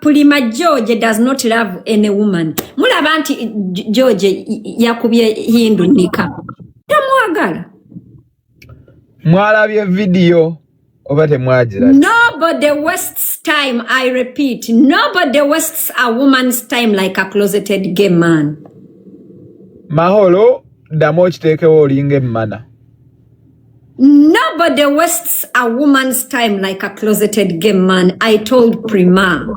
Pulima George does not love any woman. Mulaba nti George yakubye Hindu nika. Tamwagala. Mwalabye video obate mwagira. Nobody wastes time, I repeat. Nobody wastes a woman's time like a closeted gay man. Maholo damo kitekewo olinge mmana. Nobody wastes a woman's time like a closeted gay man. I told Prima.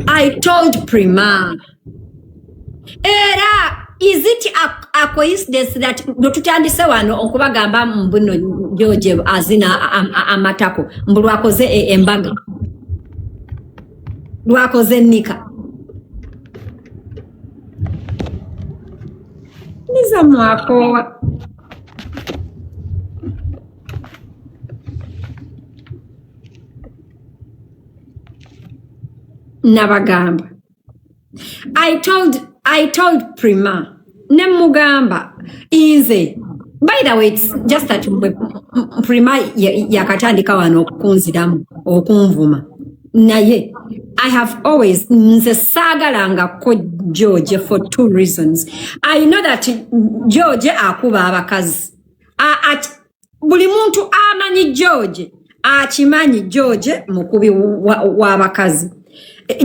I told Prima. Era, is it a coincidence that tutandise wano okubagamba mbuno George azina amatako mbu lwakoze embaga lwakoze nika niza mwakowa nabagamba I told Prima nemugamba inze. By the way, it's just that Prima yakatandika wano okunziramu okunvuma naye I have always nze sagalanga ko George for 2 reasons. I know that George akuba abakazi buli muntu amanyi George akimanyi George mukubi w'abakazi.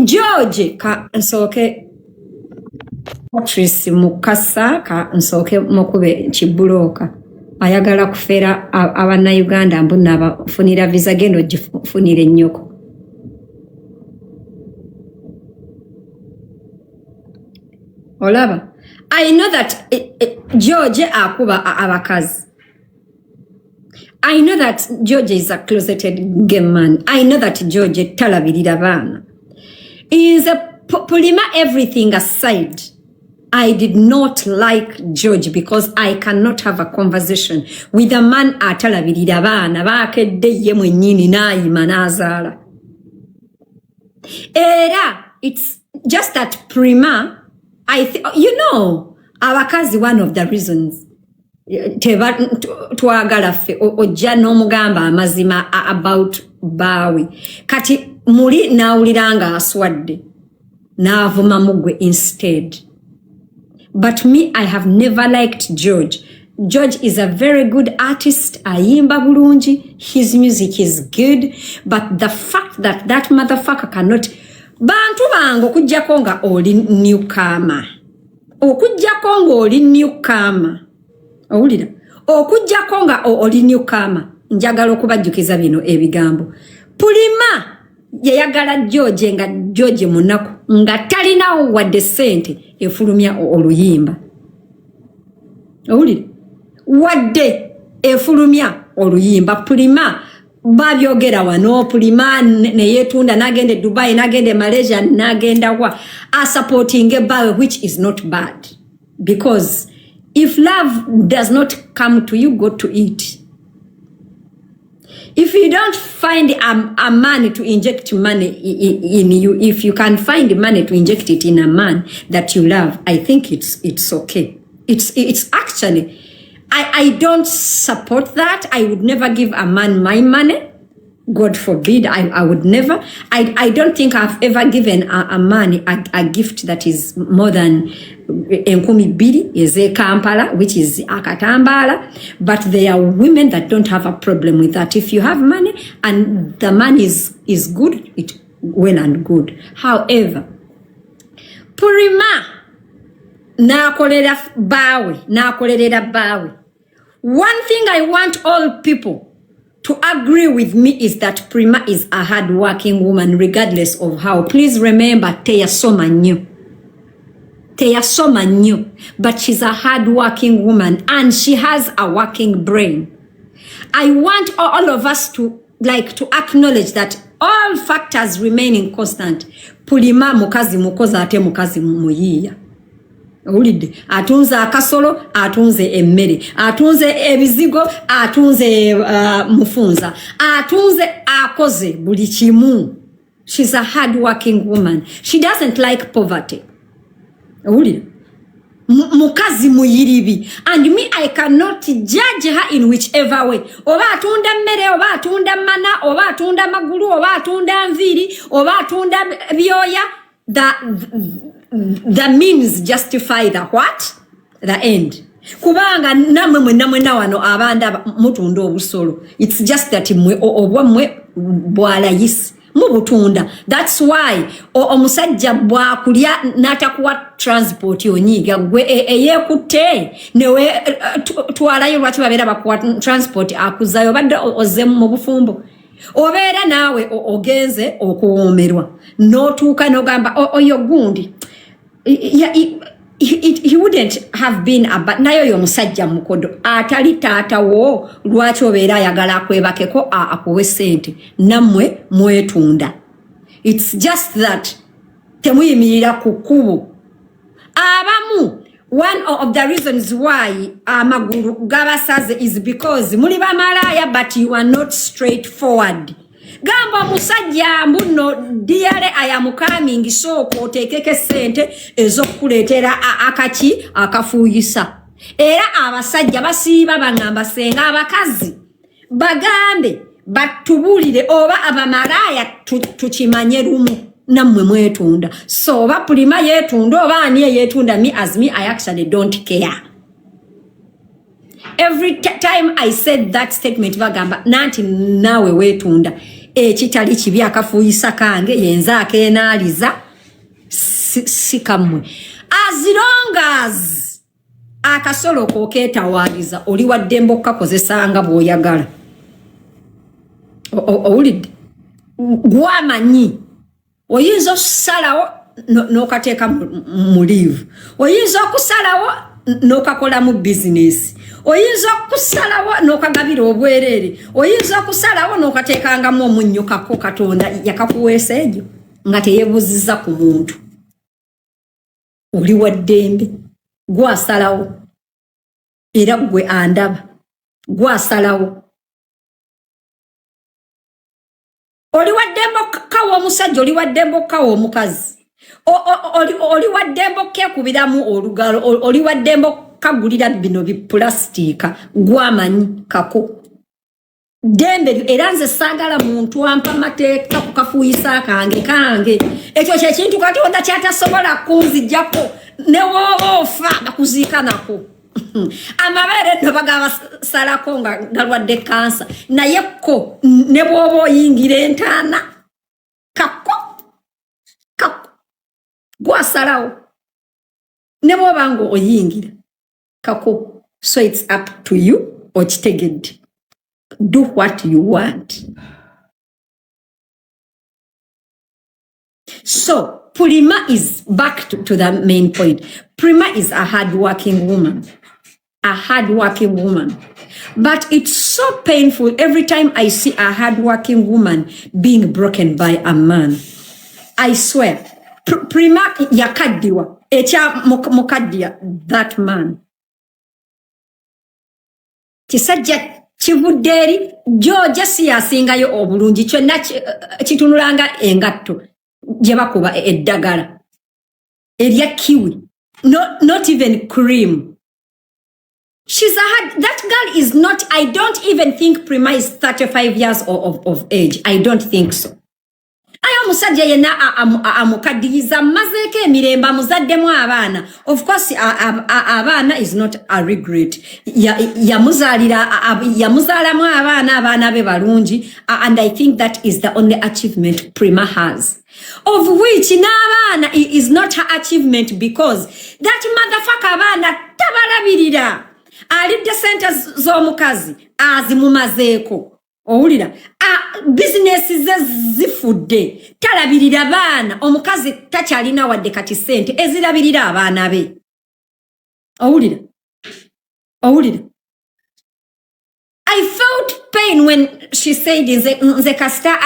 George ka nsoke Patrice Mukasa ka nsoke mukube kibuloka ayagala kufera abana Uganda mbuna abafunira visa gendo gifunire nnyoko. Olaba, I know that George akuba abakazi. I know that George is a closeted gay man. I know that George talabirira bana. Is a Pulima everything aside. I did not like George because I cannot have a conversation with a man atalabirira bana bakedde ye mwennyini nayima nazala. Era, it's just that Prima, you know, abakazi one of the reasons twagala ffe ojja n'omugamba amazima about bawe kati muli nawuliranga aswadde n'avuma mugwe instead. But me, I have never liked George. George is a very good artist. Ayimba bulungi. His music is good. But the fact that that motherfucker cannot... Bantu bango okujja konga oli newcomer. Okujja konga oli newcomer. Owulira? Okujja konga oli newcomer. Njagala okubajjukiza bino ebigambo. Pulima yayagala George nga George munaku nga talinawo wadde ssente efulumya oluyimba. Owulira? Wadde efulumya oluyimba. Pulima babyogera wano. Pulima neyetunda nagende Dubai nagende Malaysia nagenda wa supporting bawe, which is not bad, because if love does not come to you, go to it. If you don't find a man to inject money in you, if you can find money to inject it in a man that you love, I think it's okay. It's actually, I don't support that. I would never give a man my money. God forbid, I would never. I don't think I've ever given a man a gift that is more than enkumi biri eze Kampala, which is akatambala. But there are women that don't have a problem with that. If you have money and the man is good, it's well and good. However, Purima nakolera bawe. One thing I want all people to agree with me is that Prima is a hard-working woman, regardless of how. Please remember, Teya Soma knew. But she's a hard-working woman, and she has a working brain. I want all of us to acknowledge that all factors remaining constant. Pulima mukazi mukoza ate mukazi muyiya. Ulide atunze akasolo, atunze emmere, atunze ebizigo, atunze mufunza, atunze akoze buli kimu. She's a hard-working woman. She doesn't like poverty. Ulide mukazi muyiribi, and me I cannot judge her in whichever way. Oba atunda mmere, oba atunda mana, oba atunda magulu, oba atunda nviri, oba atunda byoya. The means justify the what? The end. Kubanga namwe na wano abanda mutunda obusolo. It's just that mwe obwamwe bwalayisi mubutunda. That's why omusajja bwakulya natakuwa transport yonyiga gwe eyekutte newe twalayo lwaki babera bakuwa transport akuzayo badde ozemu mu bufumbo. Obeera nawe ogenze okuwomerwa notuuka nogamba oyo gundi he wouldn't have been nayo y'omusajja mukodo atali taata wo lwaki obeera ayagala akwebakeko akuwe sente nammwe mwetunda. It's just that temuyimirira ku kkubo. Abamu one of the reasons why amagulu gabasaze is because muli bamalaya but you are not straightforward. Gamba musajja mbuno diare ayamukamingi soko otekeke sente ezokuletera akachi akafuuyisa. Era abasajja basiiba bangamba senga abakazi bagambe batubulire oba abamalaya tukimanye lumu nammwe mwetunda. So oba Prima yetunda oba ani yetunda, me as me I actually don't care. Every time I said that statement bagamba nanti nawe wetunda ekitali kibi akafuuyisa kange yenza akenaliza sikamwe. As long as akasolo koketawaliza oli waddembo kakozesanga bwoyagala. Owulidde gwamanyi oyinza okusalawo n'okateeka mu live, oyinza okusalawo n'okakola mu business, oyinza okusalawo n'okagabira obwerere, oyinza okusalawo n'okateekangamu omunnyo kako Katonda yakakuweesa egyo nga teyeebuziza ku muntu. Oli wa ddembe gwasalawo era gwe andaba gwasalawo. Oli waddembo kawo omusajja, oli waddembo kawo omukazi, oli waddembo kekubiramu olugalo, oli waddembo kagulira bino biplastika gwamanyi kako dembe. Era nze saagala muntu ampa mateeka kukafuuyisa kange ekyo kyekintu Katonda kyatasobola kunzijjako newoofa gakuziika nako. Amabere no bagaba salako nga galwadde kansa naye ko ne bwoba oyingira entaana kako gwasalawo ne bwoba ngo oyingira kako. So it's up to you okitegedde. Do what you want. So Prima is back to the main point. Prima is a hard-working woman. A hard-working woman. But it's so painful every time I see a hard-working woman being broken by a man. I swear. Prima yakaddiwa. Echa mukaddia. That man. Kisajja chivudderi Georgia siyasingayo obulungi kyonna kitunulanga engatto gye bakuba eddagala erya kiwi. Not even cream. That girl is not, I don't even think Prima is 35 years of age. I don't think so. Ayo musajja yenna amukaddiyiza mazeeko emirembe amuzaddemu abaana. Of course abaana is not a regret. Yamuzaalamu abaana be balungi, and I think that is the only achievement Prima has. Of which n'abaana is not her achievement because that motherfucker abaana tabalabirira. Alidde sente z'omukazi azimumazeeko. Owulira business ze zifudde talabirira baana, omukazi takyalina wadde kati sente ezirabirira abaana be. Owulira I felt pain when she said nze kasita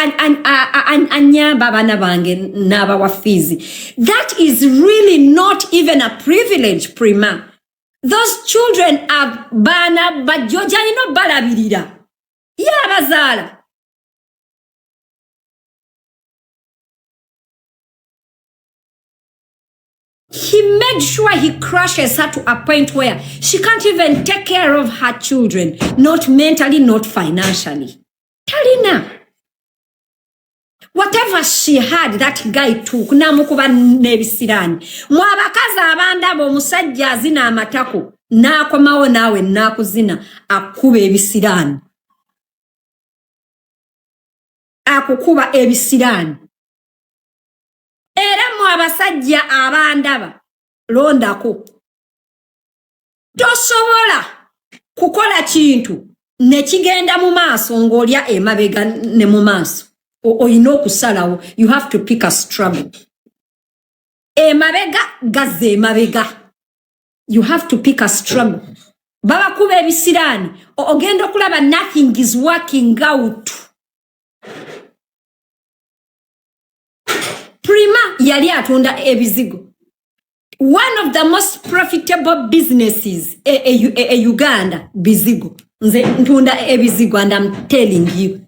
anyamba abaana bange n'abawa fees. That is really not even a privilege, Prima. Those children are baana bajjoja ino balabirira. Yabazaala. He made sure he crushes her to a point where she can't even take care of her children, not mentally, not financially. Talina. Whatever she had, that guy took. Namukuba nebisirani. Mwabakaza abandabo musajja azina amatako. Nakomawo nawe nakuzina akuba ebisirani. Akukuba ebisirani. Era mwabasajja abandaba londako. Tosobola kukola kintu ne kigenda mu maaso ng'olya emabega ne mu maaso. Oyina okusalawo. You have to pick a struggle. Emabega gaze emabega. You have to pick a struggle. Baba kuba ebisirani. Ogenda okulaba nothing is working out. Prima yali atunda ebizigo. One of the most profitable businesses Uganda, bizigo. Nze ntunda ebizigo, and I'm telling you.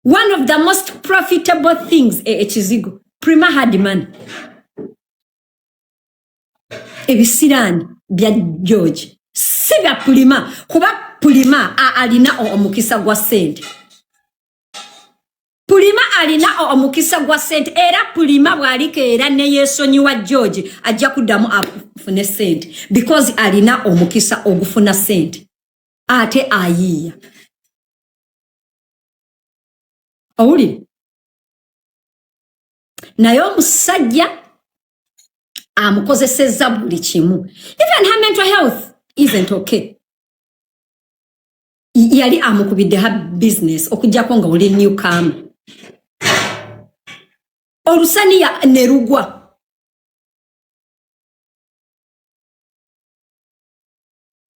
One of the most profitable things Chizigo. Prima had money. Ebisirani bya George. Siba Prima. Kuba Prima alina omukisa gwa sente. Prima alina omukisa gwa sente. Era Prima bwalike era ne yesonyiwa George ajja kudamu afune sente. Because alina omukisa ogufuna sente. Ate ayiya. Owuli. Naye omusajja amukozesezza buli kimu. Even her mental health isn't okay. Yali amukubidde her business okujjako nga oli newcomer. Olusaniya ne lugwa.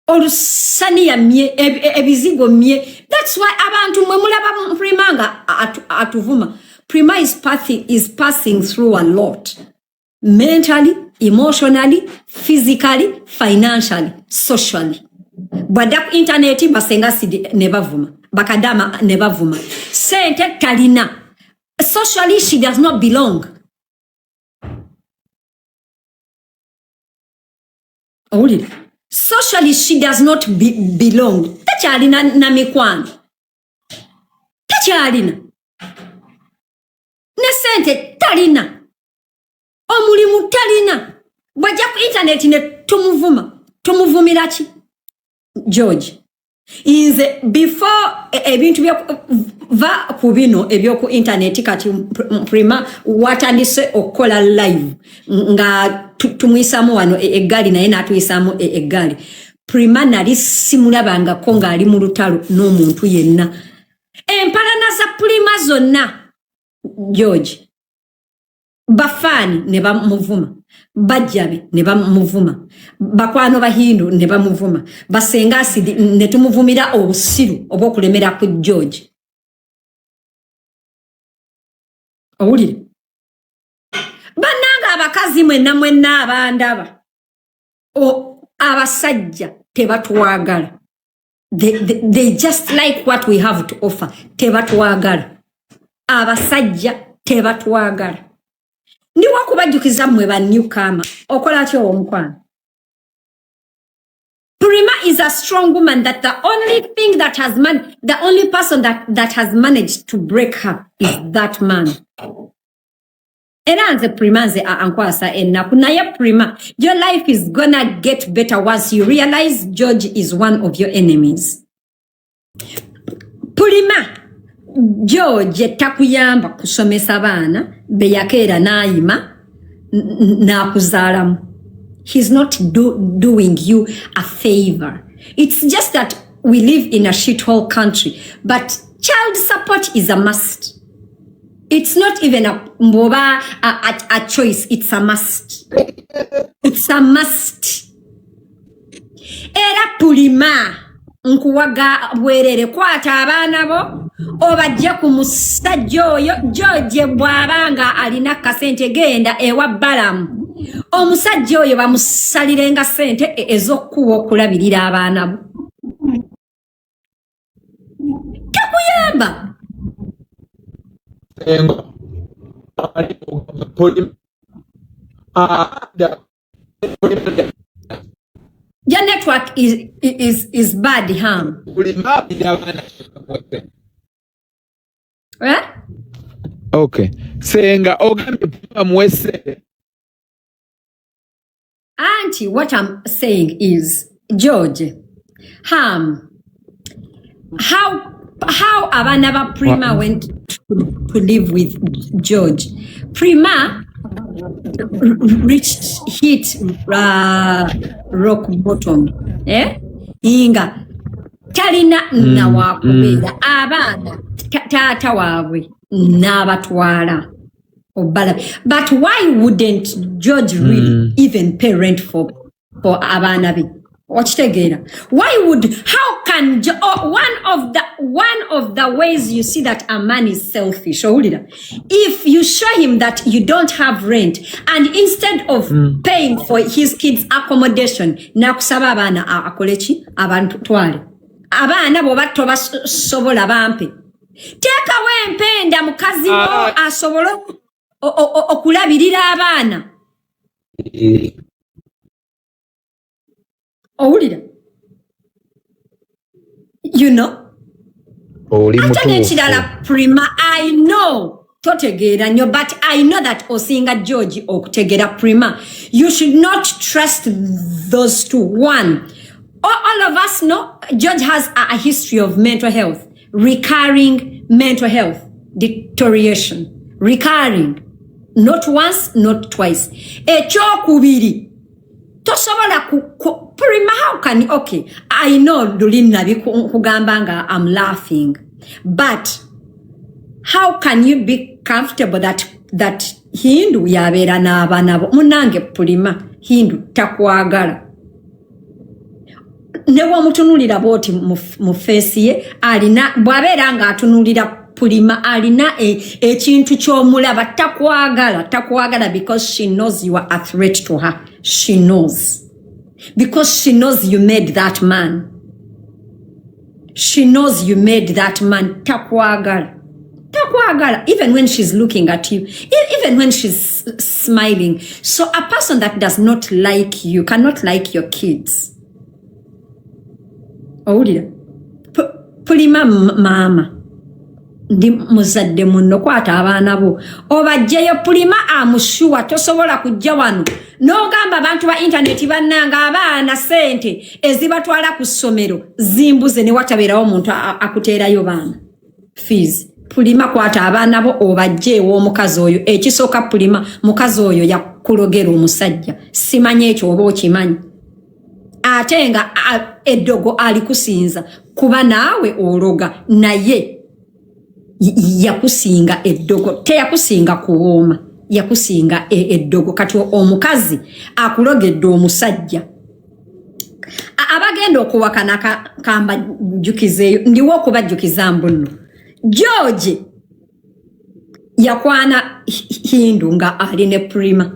Olusaniya mye ebizigo mye. That's why abantu mwe mulaba Prima nga atuvuma. Prima is passing through a lot. Mentally, emotionally, physically, financially, socially. Bwada ku internet SengaAcid nebavuma. Bakadama nebavuma. Sente talina. Socially, she does not belong. Only. Socially, she does not belong. Tachalina na mikwano. Tachalina. Ne sente talina. Omulimu talina. Bwajja ku internet ne tumuvuma. Tumuvumira ki? George. Inze before ebintu va kubino ebyoku internet kati Prima watandise okola live nga tumwisamu wano eggali naye natwisamu eggali. Prima nali simulabanga ko nga ali mu lutalo n'omuntu yenna. Empalana za Prima zonna George. Bafani ne bamuvuma. Bajjabe ne bamuvuma. Bakwano bahindu ne bamuvuma. SengaAcid ne tumuvumira obusiru obwokulemera ku George. Owulire. Bananga abakazi mwenna abandaba. Abasajja tebatwagala. They just like what we have to offer. Tebatwagala. Abasajja tebatwagala. Ndi wakubajukiza mwe ba newcomer. Okola kyo omukwana. Prima is a strong woman that the only person that has managed to break her is that man. Era nze Prima nze ankwasa ennaku naye Prima, your life is gonna get better once you realize George is one of your enemies. Prima, George takuyamba kusomesa baana beyakeera naayima n'akuzaalamu. He's not doing you a favor. It's just that we live in a shithole country, but child support is a must. It's not even a choice, it's a must. It's a must. Era Prima nkuwaga bwerere kwata abaana bo obajja ku musajja oyo George bwabanga alina kasente genda ewa Balamu. Omusajja oyo bamusalirenga sente ez'okkuwa okulabirira abaana bo. Takuyamba. Your network is bad, Ham. Right? Okay. Senga ogambe mwese. Auntie, what I'm saying is, George, Ham, how Abanaba Prima went to live with George? Prima hit rock bottom. Inga talina na wakubera abana tata waabwe n'abatwala obala. But why wouldn't George really even parent for abana be? Why would, how can one of the ways you see that a man is selfish, if you show him that you don't have rent and instead of paying for his kids accommodation nakusaba abana akolechi abantu twale abana bo batto basobola bampe teka wempenda mukazi wo asobola okulabirira abana. You know? Prima, I know. Totegera nyo, but I know that Osinga George okutegera Prima. You should not trust those two. One, all of us know George has a history of mental health, recurring mental health deterioration, recurring, not once, not twice. Echokubiri. Tosobola Prima, how can, okay, I know Dulina Kugambanga, I'm laughing, but how can you be comfortable that Hindu yabera n'abaana munange Prima Hindu takwagala ne wamutunulira boti mu face ye alina bwabera nga atunulira Prima alina ekintu ky'omulaba takwagala because she knows you are a threat to her. She knows. Because she knows you made that man. She knows you made that man. Takwagala. Even when she's looking at you. Even when she's smiling. So a person that does not like you cannot like your kids. Prima mama. Ndi muzadde munno kwata abaana bo obajjeyo Prima amushuwa tosobola kujja wano n'ogamba abantu ba internet bannanga abaana sente ezibatwala ku ssomero zimbuze ne watabeerawo omuntu akuteerayo baana fees. Prima kwata abaana bo obajjeewo omukazi oyo ekisooka Prima mukazi oyo yakulogera omusajja simanye ekyo oba okimanyi ate nga eddogo alikusinza kuba naawe ologa naye yakusinga eddogo teyakusinga kuwooma yakusinga eddogo kati omukazi akulogedde omusajja abagenda okuwakana kamba jukizeeyo ndiwo okubajjukiza mbuno George yakwana Hindu nga ali ne Prima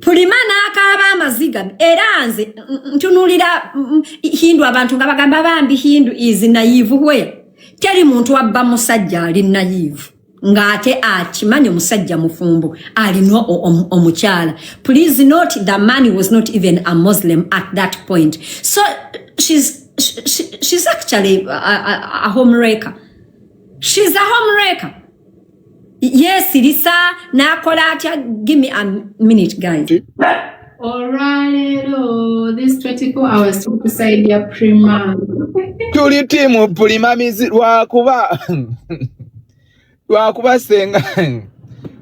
n'akaaba amaziga era nze ntunulira Hindu abantu nga bagamba bambi Hindu is naive where teri muntu abba musajja ali naive ngate akimanyi musajja mufumbo alino omukyala. Please note the man was not even a Muslim at that point, so she's actually a homewrecker. She's a homewrecker. Yes, Lisa nakola atya. Give me a minute, guys. Alright, this 24 hours to beside your Prima. Tuli timu Prima mizi lwakuba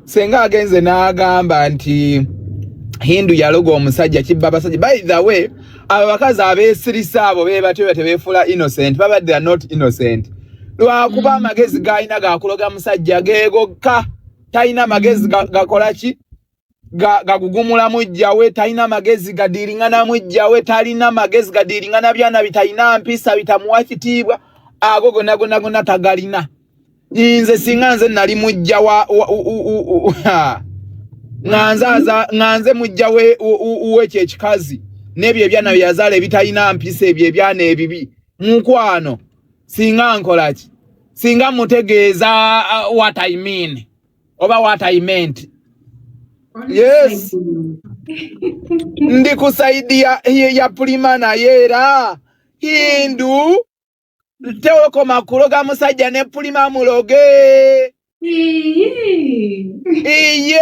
Senga agenze n'agamba nti Hindu yaloga omusajja kibba basajja. By the way, abakazi abeesirisa abo bebatyo tebeefula innocent baba they are not innocent. Lwakuba amagezi gayina gakuloga musajja geegokka tayina magezi gakola ki gagugumula mujjawe tayina magezi gadiringana mujjawe talina magezi gadiringana byana bitayina mpisa bitamuwa kitiibwa ago gonna tagalina. Nze singa nze nali mujja nganze mujjawe uweche ekikazi nebyo ebyana byazala ebitayina mpisa ebyo ebyana ebibi mukwano singa nkola ki singa mutegeeza what I mean oba what I meant Yes. Ndi kusaidia ya Prima na yera. Hindu. Tewe koma kuloga musajja ne Prima muloge. Iye.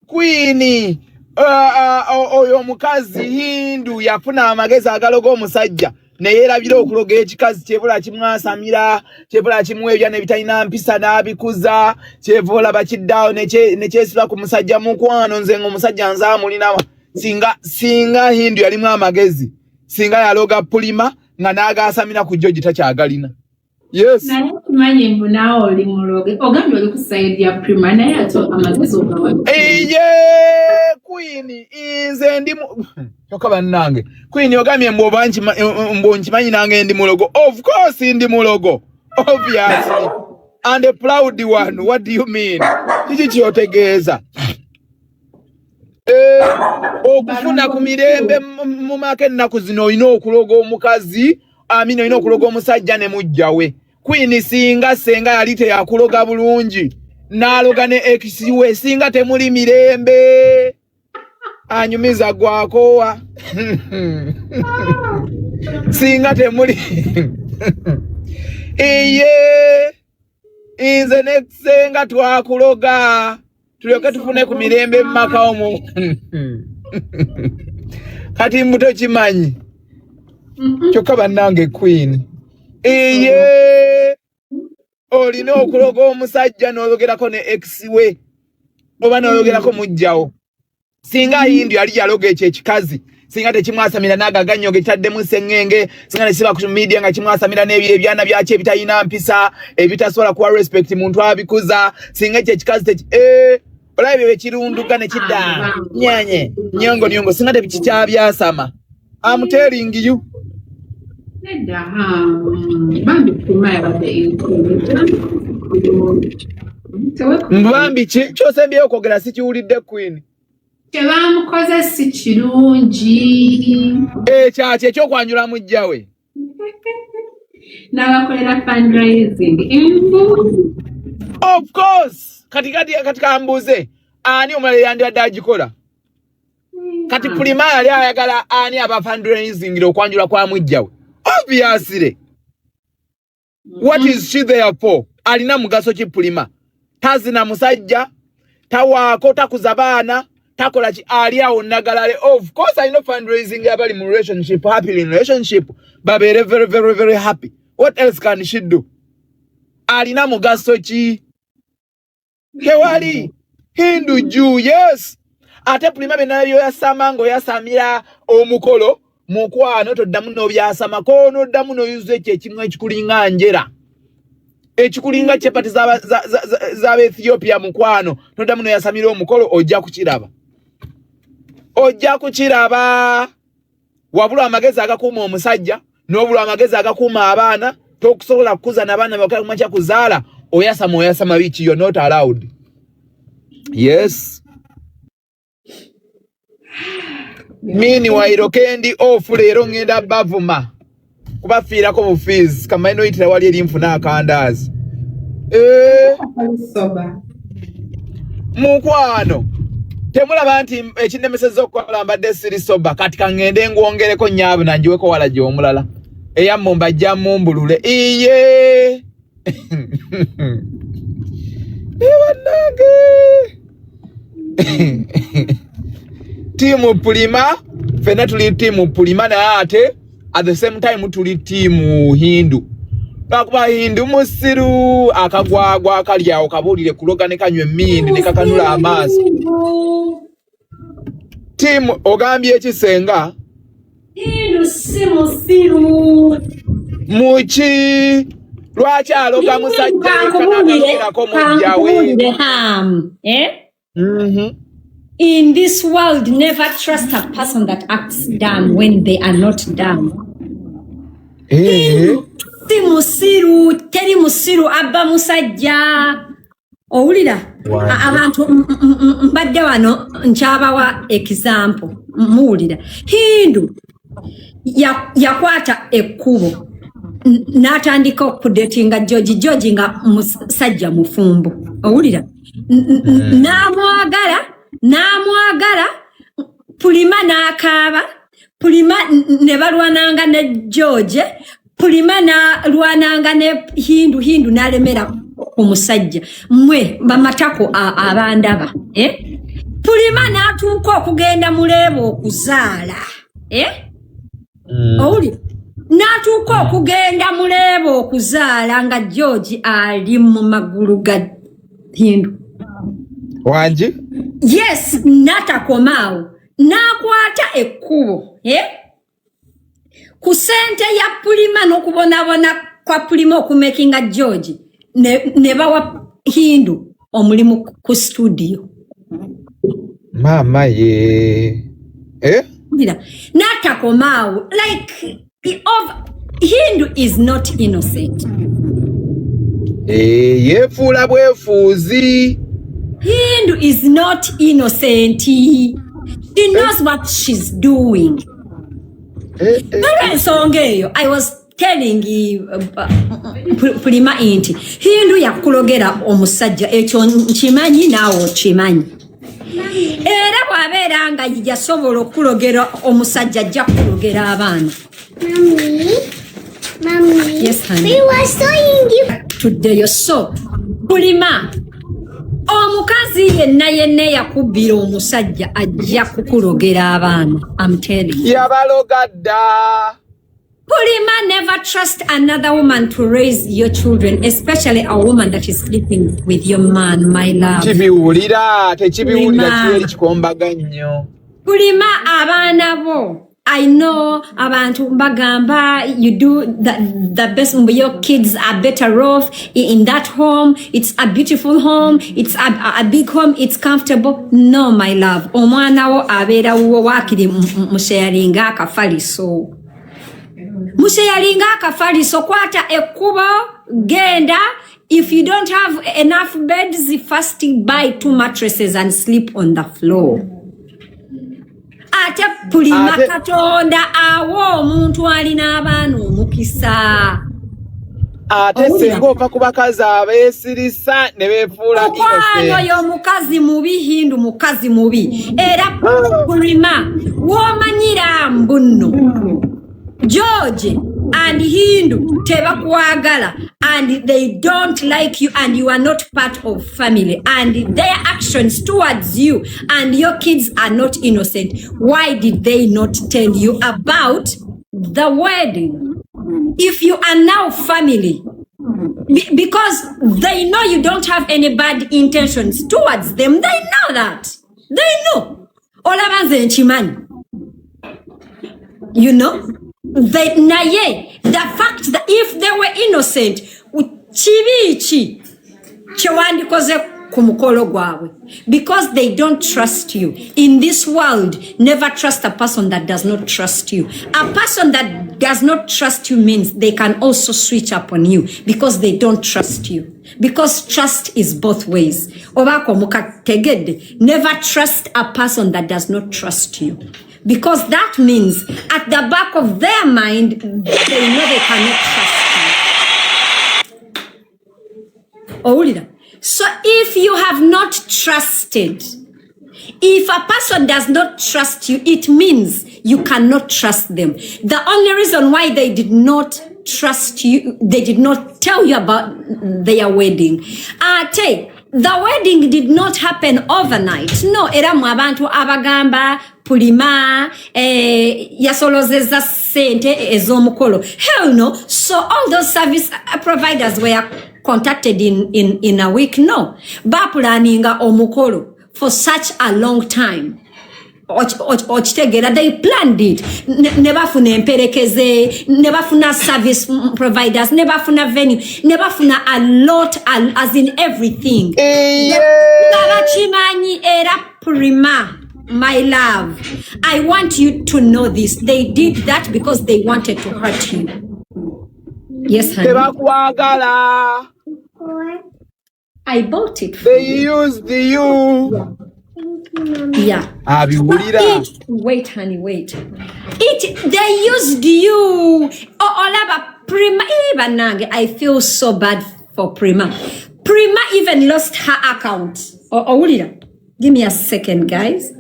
Queen. Oyo mukazi Hindu yafuna amagezi agaloga omusajja. Neyerabira okuloga ekikazi kyebula kimwasamira kyebula kimwebya nebitalina mpisa n'abikuza kyevola bakiddawo nekyesula ku musajja mukwano nze ng'omusajja nzaamulinawa singa Hindu yalimu amagezi singa yaloga Prima nga n'agaasamira ku George takyagalina. Yes. Naye kimanyi mbu naawe oli muloge ogambye oli ku side ya Prima naye ate amagezi ogawa. Queen inze ndi choka bannange Queen ogambye mbo nkimanyi nange ndi mulogo. Of course ndi mulogo, obviously, and a proud one. What do you mean? Kiki kyotegeeza okufuna ku mirembe mu make ennaku zino olina okuloga omukazi amina olina okuloga omusajja ne mujjawe. Queen singa Senga yali teyakuloga bulungi n'aloga ne ex-we singa temuli mirembe anyumiza gwakowa singa temuli iye inze ne Senga twakuloga tulyoke tufune ku mirembe mu maka omwo. Kati mbuto kimanyi kyokka bannange Queen iye olina okuloga omusajja n'oyogerako ne ex-we oba n'oyogerako mujjawo. Singa Hindu yali yaloga ekyo ekikazi singa tekimwasamira n'agaganyo getaddemu sengenge singa nesiba ku media nga kimwasamira n'ebyo ebyana byakyo ebitalina mpisa ebitasobola kuwa respect muntu abikuza singa ekyo ekikazi olaba ebyo bekirunduka ne kidda nyanye nyongo singa tekikyabyasama. I'm telling you. Mbambi kyosembyeyo okwogera sikiwulidde Queen. Tebamukoze si kirungi. Kyaki ekyokwanjula mujjawe. N'abakolera fundraising. Of course. Katika mbuze ani omulala yandibadde agikola. Kati Prima yali ayagala ani aba fundraising okwanjula kwa mujjawe. Obviously. What is she there for? Alina mugaso ki Prima? Tazina musajja, tawaako takuza baana, takola ki ali awo nagalale. Of course I know fundraising abali mu relationship, happy in relationship, babere very very very happy. What else can she do? Alina mugaso ki? Kewali Hindu juu, yes. Ate Prima benayo yasamango yasamira omukolo mukwano toddamu n'obyasama kono ddamu n'oyuza ekyo ekimu ekikulinga njera ekikulinga kyepati z'aba Ethiopia mukwano toddamu n'oyasamira omukolo ojja kukiraba wabula amagezi agakuuma omusajja n'obula amagezi agakuuma abaana tokusobola kukuza n'abaana bakakumacha kuzaala oyasama bichi, you're not allowed. Yes. Meanwhile okendi ofu leero ngenda bavuma kubafiirako mu fees kama ino itira wali erimfuna akandazi mukwano temulaba nti ekinemeseza okukola mbadde siri soba kati kangende ngwongereko nyaabu nanjiweko wala gy'omulala eyammu mbajja mumbulule iye ewanage timu Prima fena tuli timu Prima na ate at the same time tuli timu Hindu bakuba Hindu musiru akagwagwa akalyawo kabulire kuloga ne kanywe mindi ne kakanula amaaso timu ogambye ekisenga Hindu si musiru muki lwaki aloga musajja kanakirako mujjawe In this world, never trust a person that acts dumb when they are not dumb. Ti musiru, teri musiru, abba musajja. Owulira? Abantu mbadde wano nchabawa example. Muwulira. Hindu yakwata ekkubo. N'atandika okudatinga George nga musajja mufumbo. Owulira? n'amwagala Pulima n'akaaba Pulima ne balwananga ne George Pulima n'alwananga ne Hindu n'alemera ku musajja mwe bamatako abandaba Pulima n'atuuka okugenda muleebo okuzaala owuli n'atuuka okugenda muleebo okuzaala nga George ali mu magulu ga Hindu wanji yes natakomaawo n'akwata ekkubo ku sente ya Pulima n'okubonabona kwa Pulima okumekinga George ne bawa Hindu omulimu ku studio mama ye natakomaawo like Hindu is not innocent yefuula bwefuuzi Hindu is not innocent. She knows what she's doing. I was telling Pulima inti Hindu yakulogera omusajja ekyo nkimanyi naawe okimanyi era bw'abeera nga yasobola okulogera omusajja ajja kulogera abaana. Mommy, yes, honey. We were showing you today. So, Pulima, omukazi yenna yakubira omusajja ajja kukulogera abaana. I'm telling you. Yabaloga dda. Pulima, never trust another woman to raise your children, especially a woman that is sleeping with your man, my love. Tekibiwulira kiyeri kikombaga nnyo. Pulima, abaana bo. I know abantu bagamba you do the best. Your kids are better off in that home. It's a beautiful home. It's a big home. It's comfortable. No, my love. Omwana wo abeera wo wakiri musharinga akafaliso. Musharinga akafaliso kwata ekkubo genda. If you don't have enough beds, first buy 2 mattresses and sleep on the floor. Ate Pulima Katonda awo omuntu alina abaana omukisa. Ate senga ova ku bakazi abeesirisa ne beefuula innocent. Yo mukazi mubi Hindu mukazi mubi. Era Pulima w'omanyira mbunno. George and Hindu tebakwagala and they don't like you and you are not part of family and their actions towards you and your kids are not innocent. Why did they not tell you about the wedding? If you are now family, because they know you don't have any bad intentions towards them, they know that. They know. Olabanze nchimani. You know? The fact that if they were innocent, chibichi chewandikoze kumukolo gwawe, because they don't trust you. In this world, never trust a person that does not trust you. A person that does not trust you means they can also switch up on you because they don't trust you. Because trust is both ways. Obako mukategede, never trust a person that does not trust you. Because that means at the back of their mind, they know they cannot trust you. So if you have not trusted, if a person does not trust you, it means you cannot trust them. The only reason why they did not trust you, they did not tell you about their wedding. The wedding did not happen overnight. No, era mu abantu abagamba Pulima yasolozeza sente ez'omukolo. Hell no. So all those service providers were contacted in a week. No. Bapulaninga omukolo for such a long time. They planned it. Never funa emperekeze, never funa service providers, never funa venue, never funa a lot, as in everything. Era Pulima, my love, I want you to know this. They did that because they wanted to hurt you. Yes, honey. I bought it for They used you. Yeah. Wait, honey, wait. They used you. Olaba Prima. I feel so bad for Prima. Prima even lost her account. Give me a second, guys.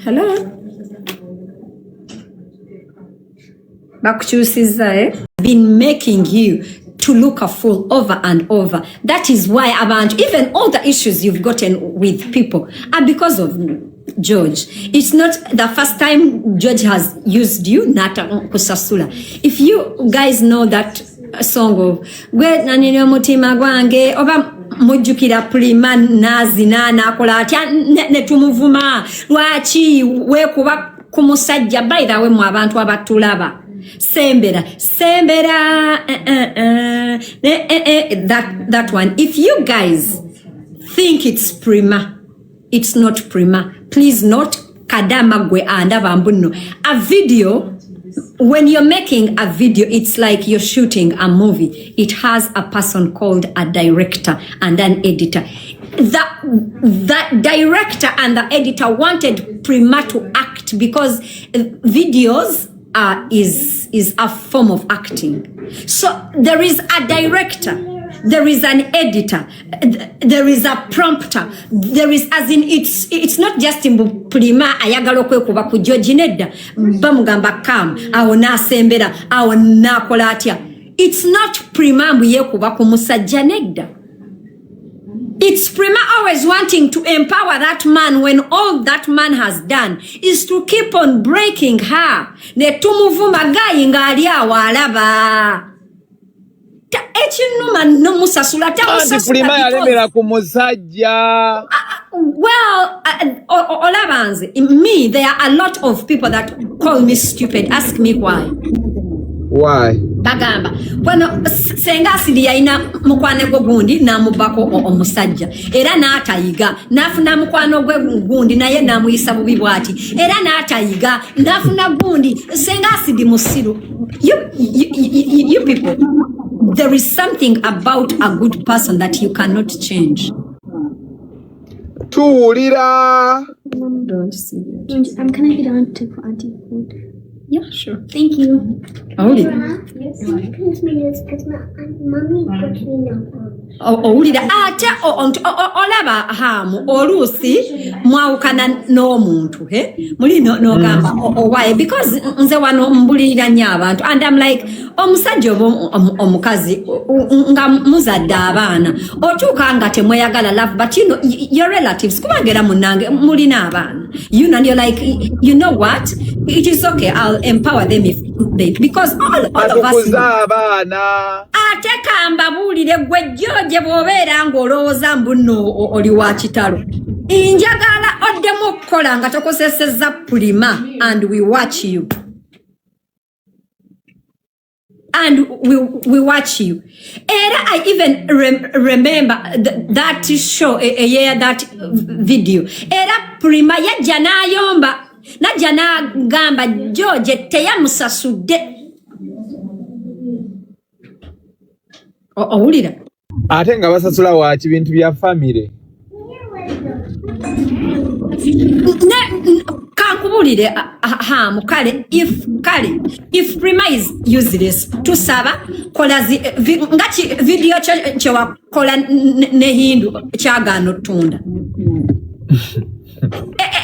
Hello? Been making you to look a fool over and over. That is why even all the issues you've gotten with people are because of George. It's not the first time George has used you, Nata Kusasula. If you guys know that song of Gwe Nanino Mutima Gwange oba mujjukira Prima nazina nakola atya ne tumuvuma lwaki wekuba ku musajja by the way mu abantu abatulaba sembera that one. If you guys think it's Prima, it's not Prima. Please not kadama gwe anda bambuno. A video, when you're making a video, it's like you're shooting a movie. It has a person called a director and an editor. That director and the editor wanted Prima to act because videos is a form of acting. So there is a director, there is an editor, there is a prompter, there is, as in, it's not just in Prima ayagala okwekuba ku George nedda bamugamba kam awo nasembera awo nakola atya. It's not Prima yekuba ku musajja nedda. It's Prima always wanting to empower that man when all that man has done is to keep on breaking her. Ne tumuvuma gayi nga ali awalaba. Echinuma no musasula ta musasula. Prima yalemera ku musajja. Well, Olabanze, me, there are a lot of people that call me stupid. Ask me why. Why? Bagamba. Bueno, Senga Acid yaina mukwano gwe gundi na mubako omusajja. Era n'atayiga. Nafuna mukwano gwe gundi naye namuyisa bubi bwati. Era n'atayiga. Nafuna gundi. Senga Acid musiru. You people, there is something about a good person that you cannot change. Tuulira. Can I get on to auntie food? Yeah, sure. Thank you. Yes. Excuse me, because my mommy put me on. Owulira ate olaba hamu oluusi mwawukana n'omuntu muli n'ogamba why because nze wano mbulirira nnyo abantu and I'm like omusajja omukazi nga muzadde abaana otuuka nga temweyagala love but you know your relatives kubagera munange mulina abaana you know and you're like you know what it is okay I'll empower them if they because all of us ate kambabulire gwe George bw'obeera ng'olowooza mbuno oli wa kitalo njagala oddemu okukola nga tokosesezza Prima and we watch you and we watch you. Era I even remember that show that video era Prima yajja n'ayomba najja n'agamba George teyamusasudde owulira ate nga basasula waki bintu bya family kankubulire hamu kale if Prima is useless tusaba kola ngati video kye wakola ne Hindu kyagaana ottunda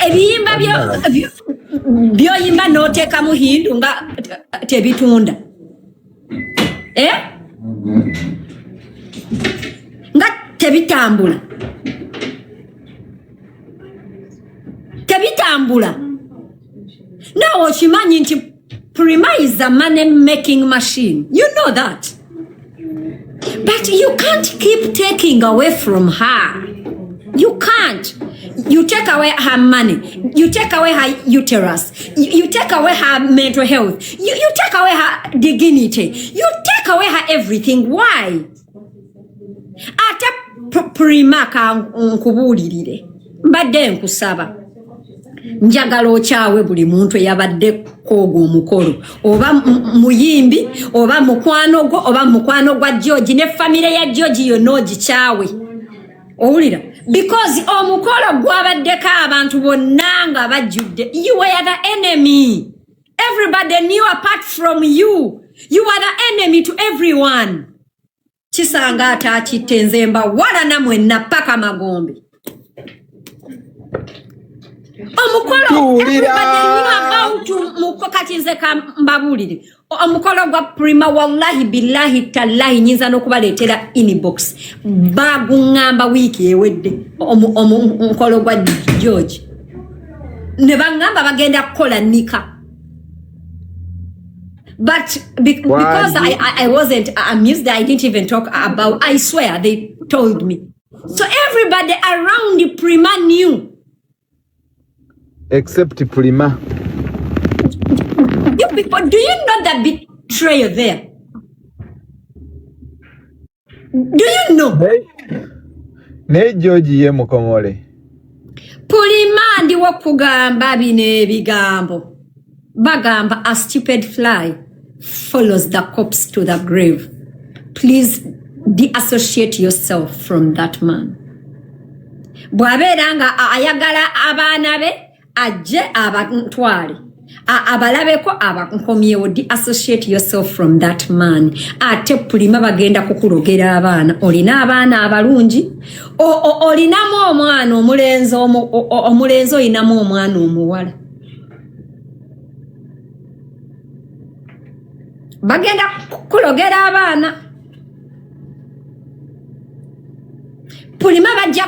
ebiyimba byoyimba n'oteeka mu Hindu nga tebitunda nga tebitambula nawe okimanyi nti Prima is a money making machine, you know that, but you can't keep taking away from her. You can't. You take away her money, you take away her uterus, you take away her mental health, you take away her dignity, you take away her everything. Why? Ate Prima kankubulirire mbadde nkusaba njagala okyawe buli muntu eyabadde kooga omukolo oba muyimbi oba mukwano gwo oba mukwano gwa George ne famire ya George yonna ogikyawe owulira because omukolo gwabaddeko abantu bonna nga bajjudde. You were the enemy. Everybody knew apart from you. You were the enemy to everyone. kisanga atakitte nze mba wala namwenna paka magombe omukolo kati nze kambabulire omukolo gwa prima wallahi billahi tallahi nyinza n'okubaleetera inbox baguŋŋamba wiiki ewedde omukolo gwa George ne baŋŋamba bagenda kukola nika. But because I wasn't amused, I didn't even talk about, I swear, they told me. So everybody around the Prima knew. Except Prima. You people, do you know the betrayal there? Do you know? Ne George ye mukomole. Prima ndiwo kugamba bine bigambo. Bagamba, a stupid fly follows the corpse to the grave. Please deassociate yourself from that man. Bwaberanga ayagala abaana be ajje abantwale. Abalabeko abakomyewo, deassociate yourself from that man. Ate Prima bagenda kukulogera abaana. Olina abaana abalungi. Olinamu omwana omulenzi olinamu omwana omuwala. Bagenda kulogera abaana. Prima bajja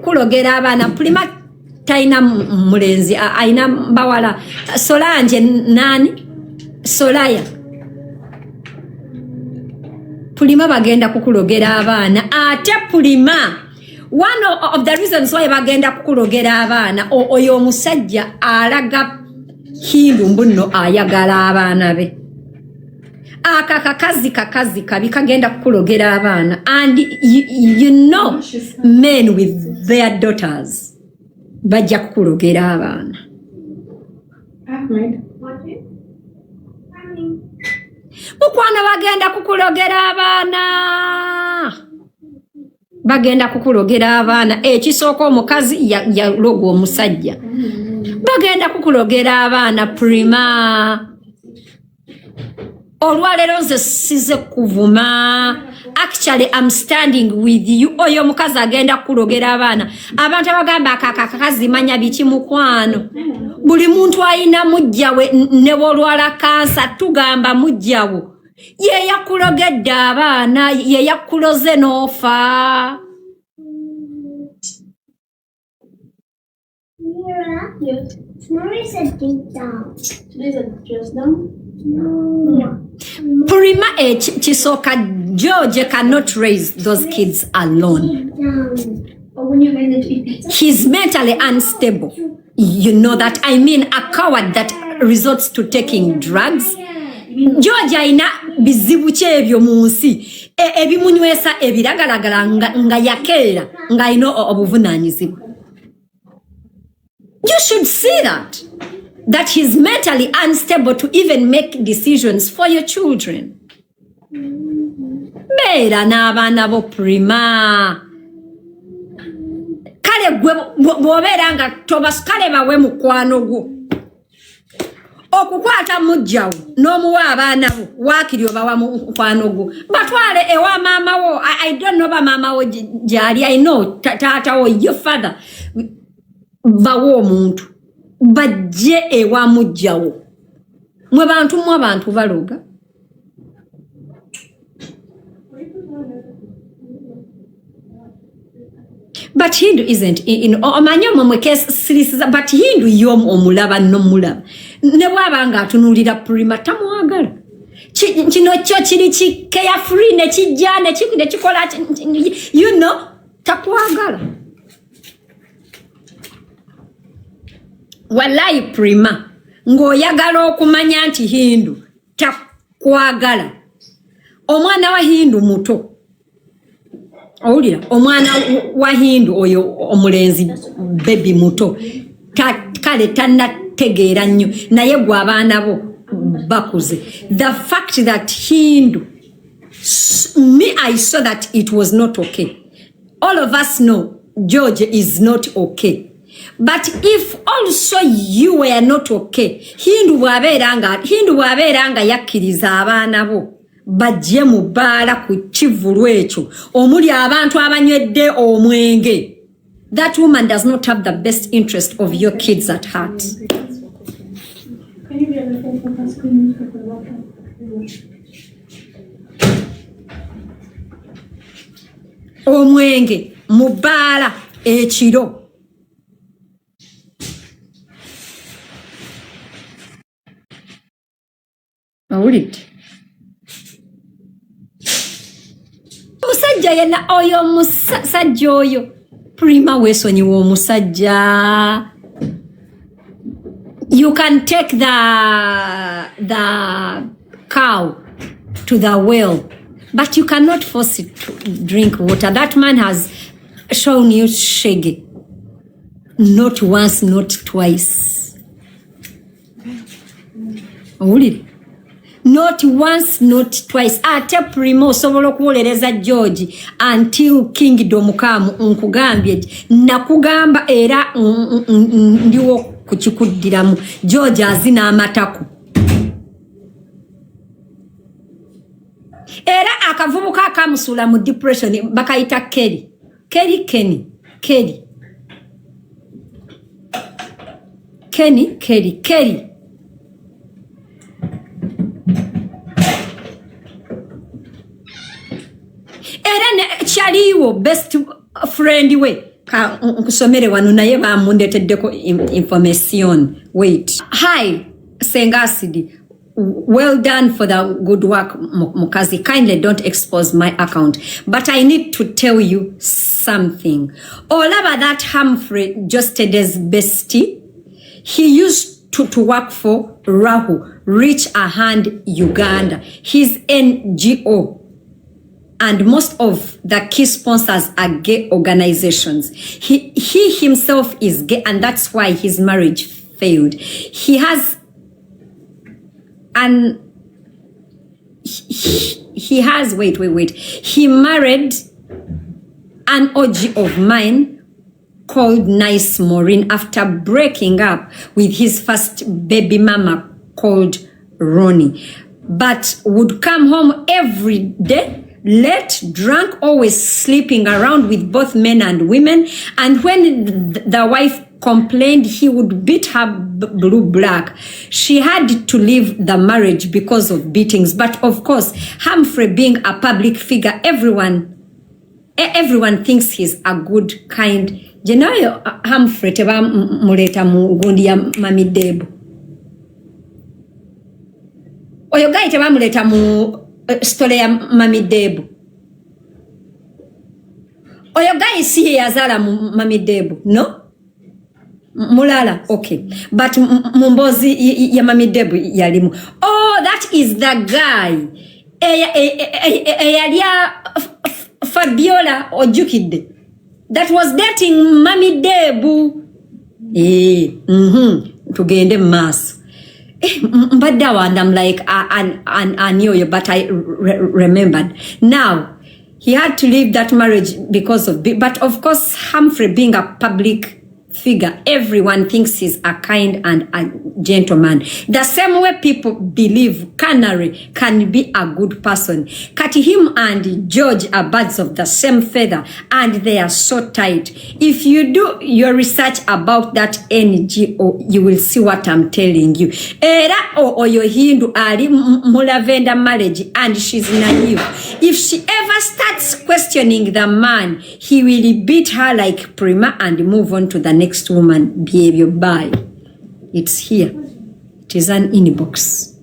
kulogera abaana. Prima taina mulenzi aina bawala. Solanje nani? Solaya. Prima bagenda kukulogera abaana. Ate Prima, one of the reasons why bagenda kukulogera abaana oyo omusajja alaga Hindu mbuno ayagala abaana be. Kakazi kabi kagenda kukulogera abaana. And you know men with their daughters bajja kukulogera abaana. Mukwana bagenda kukulogera abaana. Bagenda kukulogera abaana. Ekisooka omukazi yaloga omusajja. Bagenda kukulogera abaana Prima. Olwalero nze size kuvuma. Actually, I'm standing with you. Oyo mukazi agenda kulogera abaana. Abantu abagamba akakazi manya biki mukwano. Buli muntu ayina mujjawe ne bolwala kansa tugamba mujjawo. Ye yakulogedde abaana, ye yakuloze n'ofa. Yes. Tomorrow is a deep down. Today's a just down? No. Prima Chisoka George cannot raise those kids alone. But when you're going to be He's mentally unstable. You know that? I mean, a coward that resorts to taking drugs. George aina bizibu chebyo munsi. Ebimunywesa ebiragalagala nga yakeera nga ino obuvunanyizibwa. You should see that he's mentally unstable to even make decisions for your children. Beera n'abaana bo Prima. Kale gwe bw'obeera nga kale bawe mukwano gwo. Okukwata mujjawo n'omuwa abaana bo waakiri obawa mukwano gwo. Batwale ewa maama wo. I don't know ba maama wo gyali. I know taata wo, your father. Bawo omuntu bajje ewa mujjawo. Mwe bantu baloga. But Hindu isn't in omanyomo mwe case series, but Hindu yom omulaba nomulaba. Ne bwabanga atunulira Prima tamwagala. Kino kyo kiri ki carefree ne kijja ne kikola, you know, takwagala. Wallahi Prima, ng'oyagala okumanya nti Hindu takwagala. Omwana wa Hindu muto. Owulira, omwana wa Hindu oyo omulenzi baby muto. Kale tannategeera nnyo naye gwe abaana bo bakuze. The fact that Hindu, me, I saw that it was not okay. All of us know George is not okay. But if also you were not okay, Hindu bwabeera nga yakkiriza abaana bo bajje mu bbaala ku kivulu ekyo omuli abantu abanywedde omwenge. That woman does not have the best interest of your kids at heart. Can you get the phone for us? Can you put the water? Omwenge mu bbaala ekiro. Owulidde? Omusajja yenna oyo musajja oyo Prima weesonyiwa omusajja. You can take the cow to the well, but you cannot force it to drink water. That man has shown you shege. Not once, not twice. Owulire? Not once, not twice. Ate Primo osobola okuwolereza George until kingdom come nkugambye nakugamba era ndiwo kukikuddiramu. George azina amataku. Era akavubuka akamusula mu depression bakayita Kelly. Era ne chaliwo best friend we ka nkusomere wano naye bamundeteddeko information. Wait. Hi, SengaAcid. Well done for the good work, Mukazi. Kindly don't expose my account. But I need to tell you something. Olaba that Humphrey Josted's bestie, he used to work for Rahu, Reach a Hand Uganda. His NGO. And most of the key sponsors are gay organizations. He himself is gay, and that's why his marriage failed. He has He married an OG of mine called Nice Maureen after breaking up with his first baby mama called Ronnie, but would come home every day, late, drunk, always sleeping around with both men and women. And when the wife complained, he would beat her blue black. She had to leave the marriage because of beatings. But of course, Humphrey being a public figure, everyone thinks he's a good, kind. You know, Humphrey teba muleta mu gundi ya Mami Debu. Oyo guy teba muleta mu story ya Mami Debu. Oyo guy si yazala mu Mami Debu, no? Mulala, okay. But mumbozi ya Mami Debu yalimu. Oh, that is the guy. Eyalia Fabiola Ojukide. That was dating Mami Debu. Tugende mass. And I'm like, I knew you, but I remembered. Now, he had to leave that marriage because of, but of course, Humphrey being a public figure, everyone thinks he's a kind and a gentleman. The same way people believe Canary can be a good person. Kati him and George are birds of the same feather, and they are so tight. If you do your research about that NGO, you will see what I'm telling you. Era oyo Hindu ali mu Lavender marriage, and she's naive. If she ever starts questioning the man, he will beat her like Prima and move on to the next woman behavior. Bye. It's here. It is an inbox.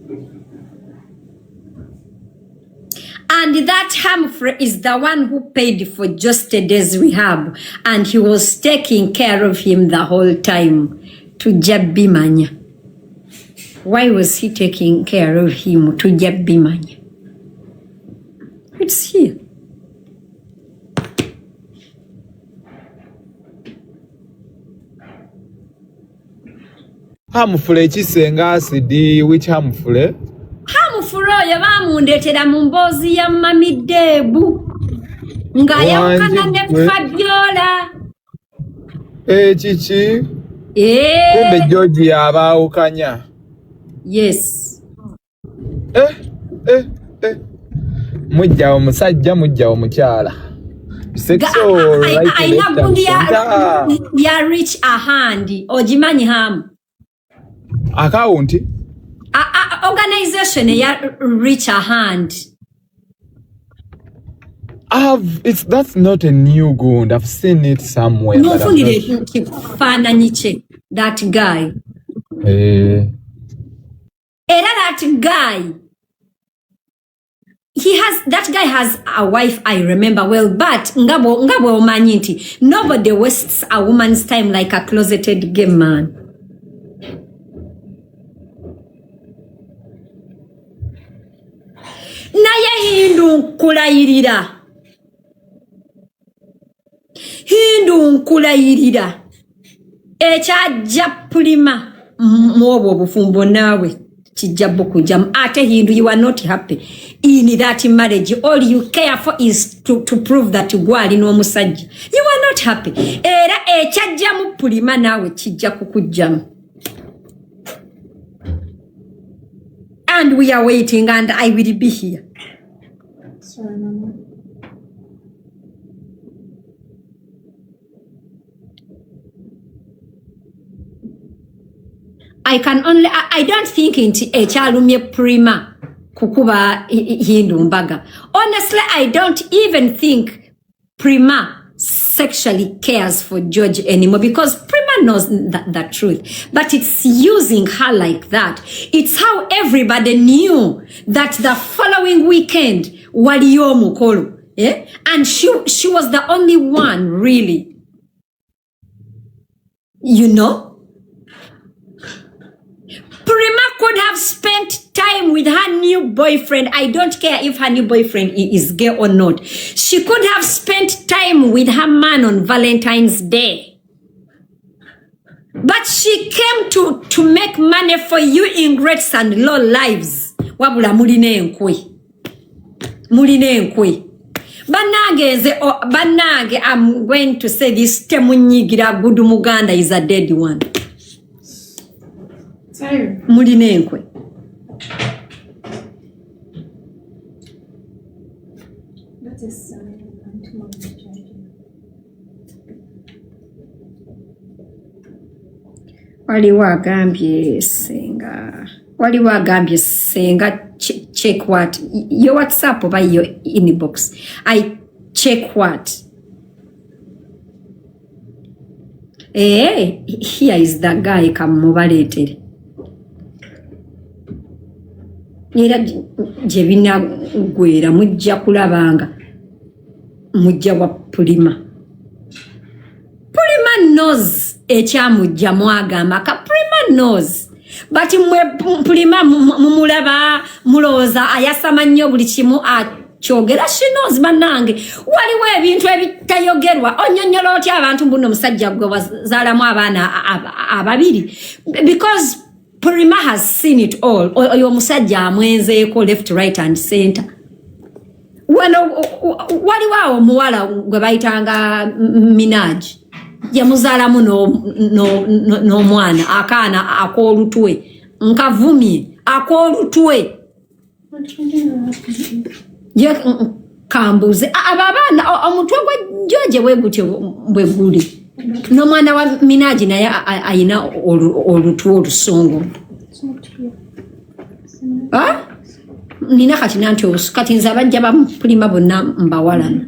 And that Humphrey is the one who paid for just a day's rehab, and he was taking care of him the whole time. To Jabimanya. Why was he taking care of him? To Jabimanya. It's here. Harmful SengaAcid, which harmful? Harmful oyo bamundetera mu mboozi ya Mami Debu. Nga yawukana ne Fabiola. Chichi. Kumbe George yabaawukanya. Yes. mujja omusajja mujja omukyala sexual right aina gundi ya reach a hand ojimanyi hamu account organization ya reach a hand that's not a new gund. I've seen it somewhere. No fundire kifananyiche that guy. Era that guy that guy has a wife, I remember well, but ngabo omanyi nti nobody wastes a woman's time like a closeted gay man. Naye Hindu nkulayirira ekyajja Prima mwobwo obufumbo naawe kijjabbo kujamu ate Hindu you are not happy in that marriage. All you care for is to prove that gwali n'omusajja. You are not happy. Era ekyajjamu Prima naawe kijja kukujjamu. And we are waiting and I will be here. Sorry, Mama. I don't think nti ekyalumye Prima kukuba Hindu mbaga. Honestly, I don't even think Prima sexually cares for George anymore because Prima knows the truth. But it's using her like that. It's how everybody knew that the following weekend waliyo mukolo. Yeah? And she was the only one really. You know? Prima could have spent time with her new boyfriend. I don't care if her new boyfriend is gay or not. She could have spent time with her man on Valentine's Day. But she came to make money for you ingrates and low lives. Wabula muline enkwe. Banage, I'm going to say this, temunyigira gudu muganda is a dead one. Muline enkwe. That is Waliwo agambye Senga check what? Your WhatsApp or your inbox. I check what? Here is the guy kamubaletere. Era jebina gwera mujja kulabanga mujja wa Prima. Prima knows ekyamujja mwagamba ka Prima knows. But mwe Prima mumulaba muloza ayasama nnyo buli kimu akyogera. She knows banange waliwo ebintu ebitayogerwa onyonyola otya abantu mbuno musajja gwe wazaalamu abaana ababiri because Prima has seen it all. Oyo musajja amwenzeeko left right and center. Waliwo omuwala gwe bayitanga Minaj yamuzaalamu n'omwana akaana ak'olutwe nkavumye ak'olutwe ye kambuze abaana omutwe gwa George bwegutyo bweguli n'omwana wa Minaj naye ayina olutwe olusongo. Nina kati nanti kati nze abajja ba Prima bonna mbawalana.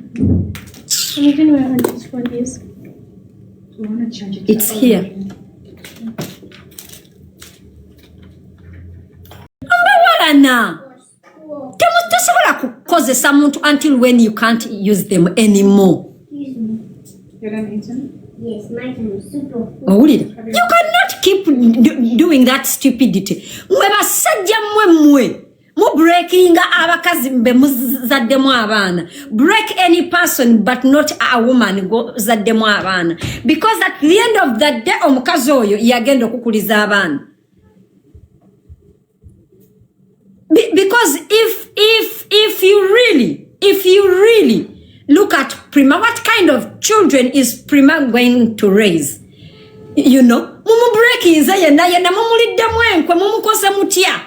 It's here. Mbawalana. Temusobola kukozesa muntu until when you can't use them anymore. You're done eating? Yes, my time is super. You cannot keep doing that stupidity. Mwe basajja mwe mu breaking abakazi mbe muzaddemu abaana. Break any person but not a woman go zaddemu abaana. Because at the end of the day omukazi oyo yagenda okukuliza abaana. Because if you really look at Prima, what kind of children is Prima going to raise? You know, mumu breaking za yena mumulidde mwenkwe mumukoze mutya.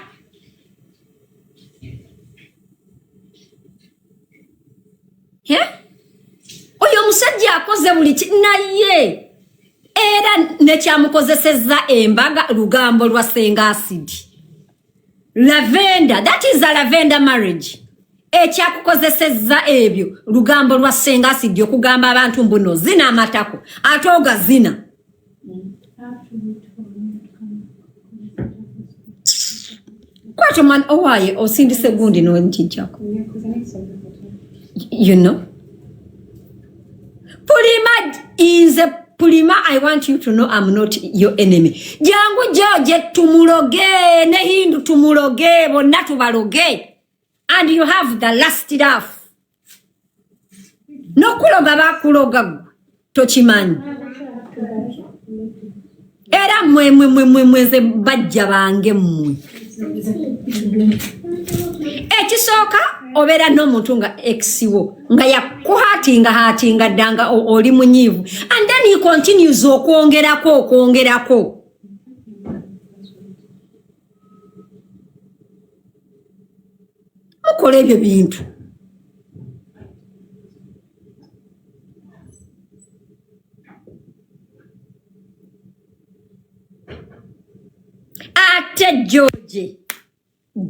Oyo musajja akoze buli naye era nekyamukozesezza embaga lugambo lwa Senga Acid. Lavender, that is a Lavender marriage. Ekyakukozesezza ebyo lugambo lwa Senga Acid okugamba abantu mbuno zina amatako atoga zina. Kwacho man owaye osindise gundi no nchijako. You know? Pulima, I want you to know I'm not your enemy. Jangu George tumuloge, ne Hindu tumuloge, bonna tubaloge. And you have the last laugh. No kuloga bakuloga tochimanyi. Era mweze bajja bange mmwe. Ekisoka obera no mutunga exiwo nga yakuhatinga danga oli munyivu, and then he continues okwongerako. Mukole ebyo bintu. Ate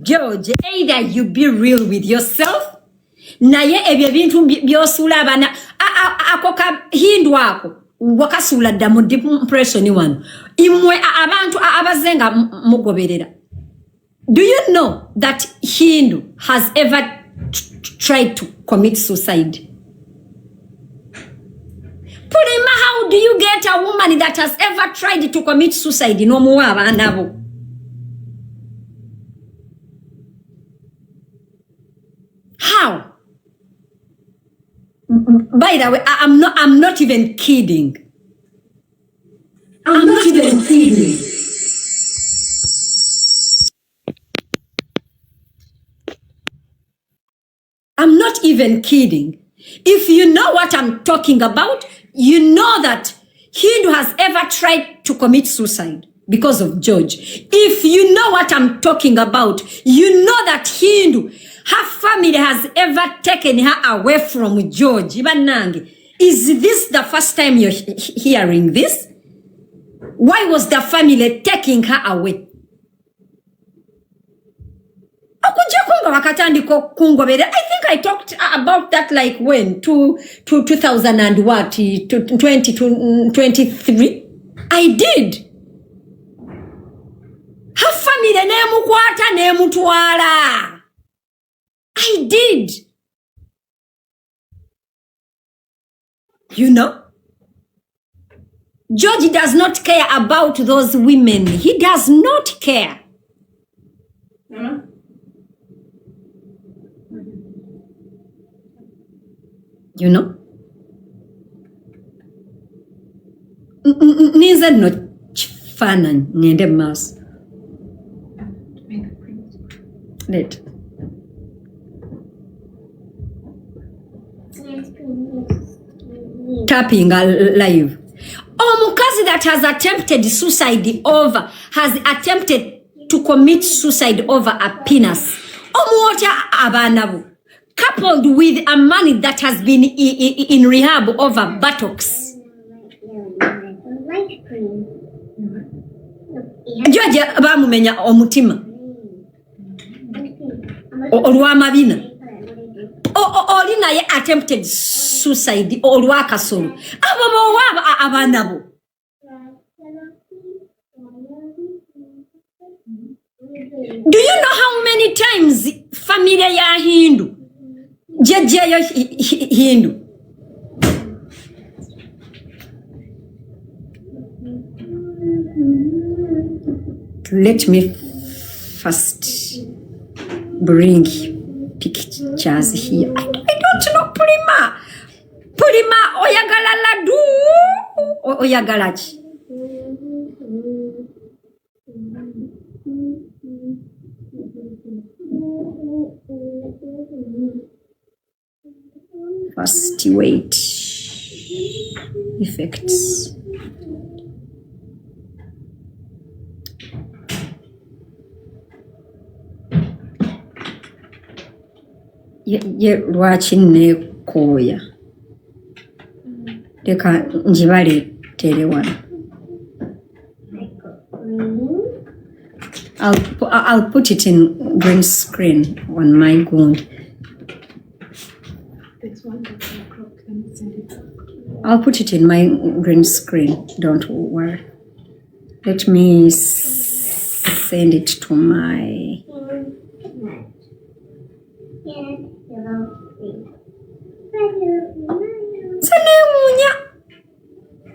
George, either you be real with yourself, naye ebyo bintu byosula abana akoka Hindu ako wakasula dda mu depression wano imwe abantu abazenga mugoberera. Do you know that Hindu has ever tried to commit suicide? Pulima, how do you get a woman that has ever tried to commit suicide? No muwa abaanabo. How? By the way, I'm not even kidding. I'm not even kidding. I'm not even kidding. If you know what I'm talking about, you know that Hindu has ever tried to commit suicide because of George. If you know what I'm talking about, you know that Hindu, her family has ever taken her away from George. Is this the first time you're hearing this? Why was the family taking her away? I think I talked about that like when? 2000 and what? 2023? I did. Her family I did. You know? George does not care about those women. He does not care. You know? Niza no chifana nyende mas. Let. Tapping live. Omukazi that has attempted suicide has attempted to commit suicide over a penis. Omuota abanabu. Coupled with a man that has been in rehab over buttocks. George bamumenya omutima. Olwamabina. Oli naye attempted suicide olwakasolo. Abo waba abanabo. Do you know how many times familia ya Hindu Jejeyo Hindu? Let me first bring pictures here. I don't know Pulima. Oyagala ladu. Oyagalachi. First weight effects. You're watching koya leka njibaleetere wano. I'll put it in green screen on my goond. I'll put it in my green screen, don't worry. Let me send it to my...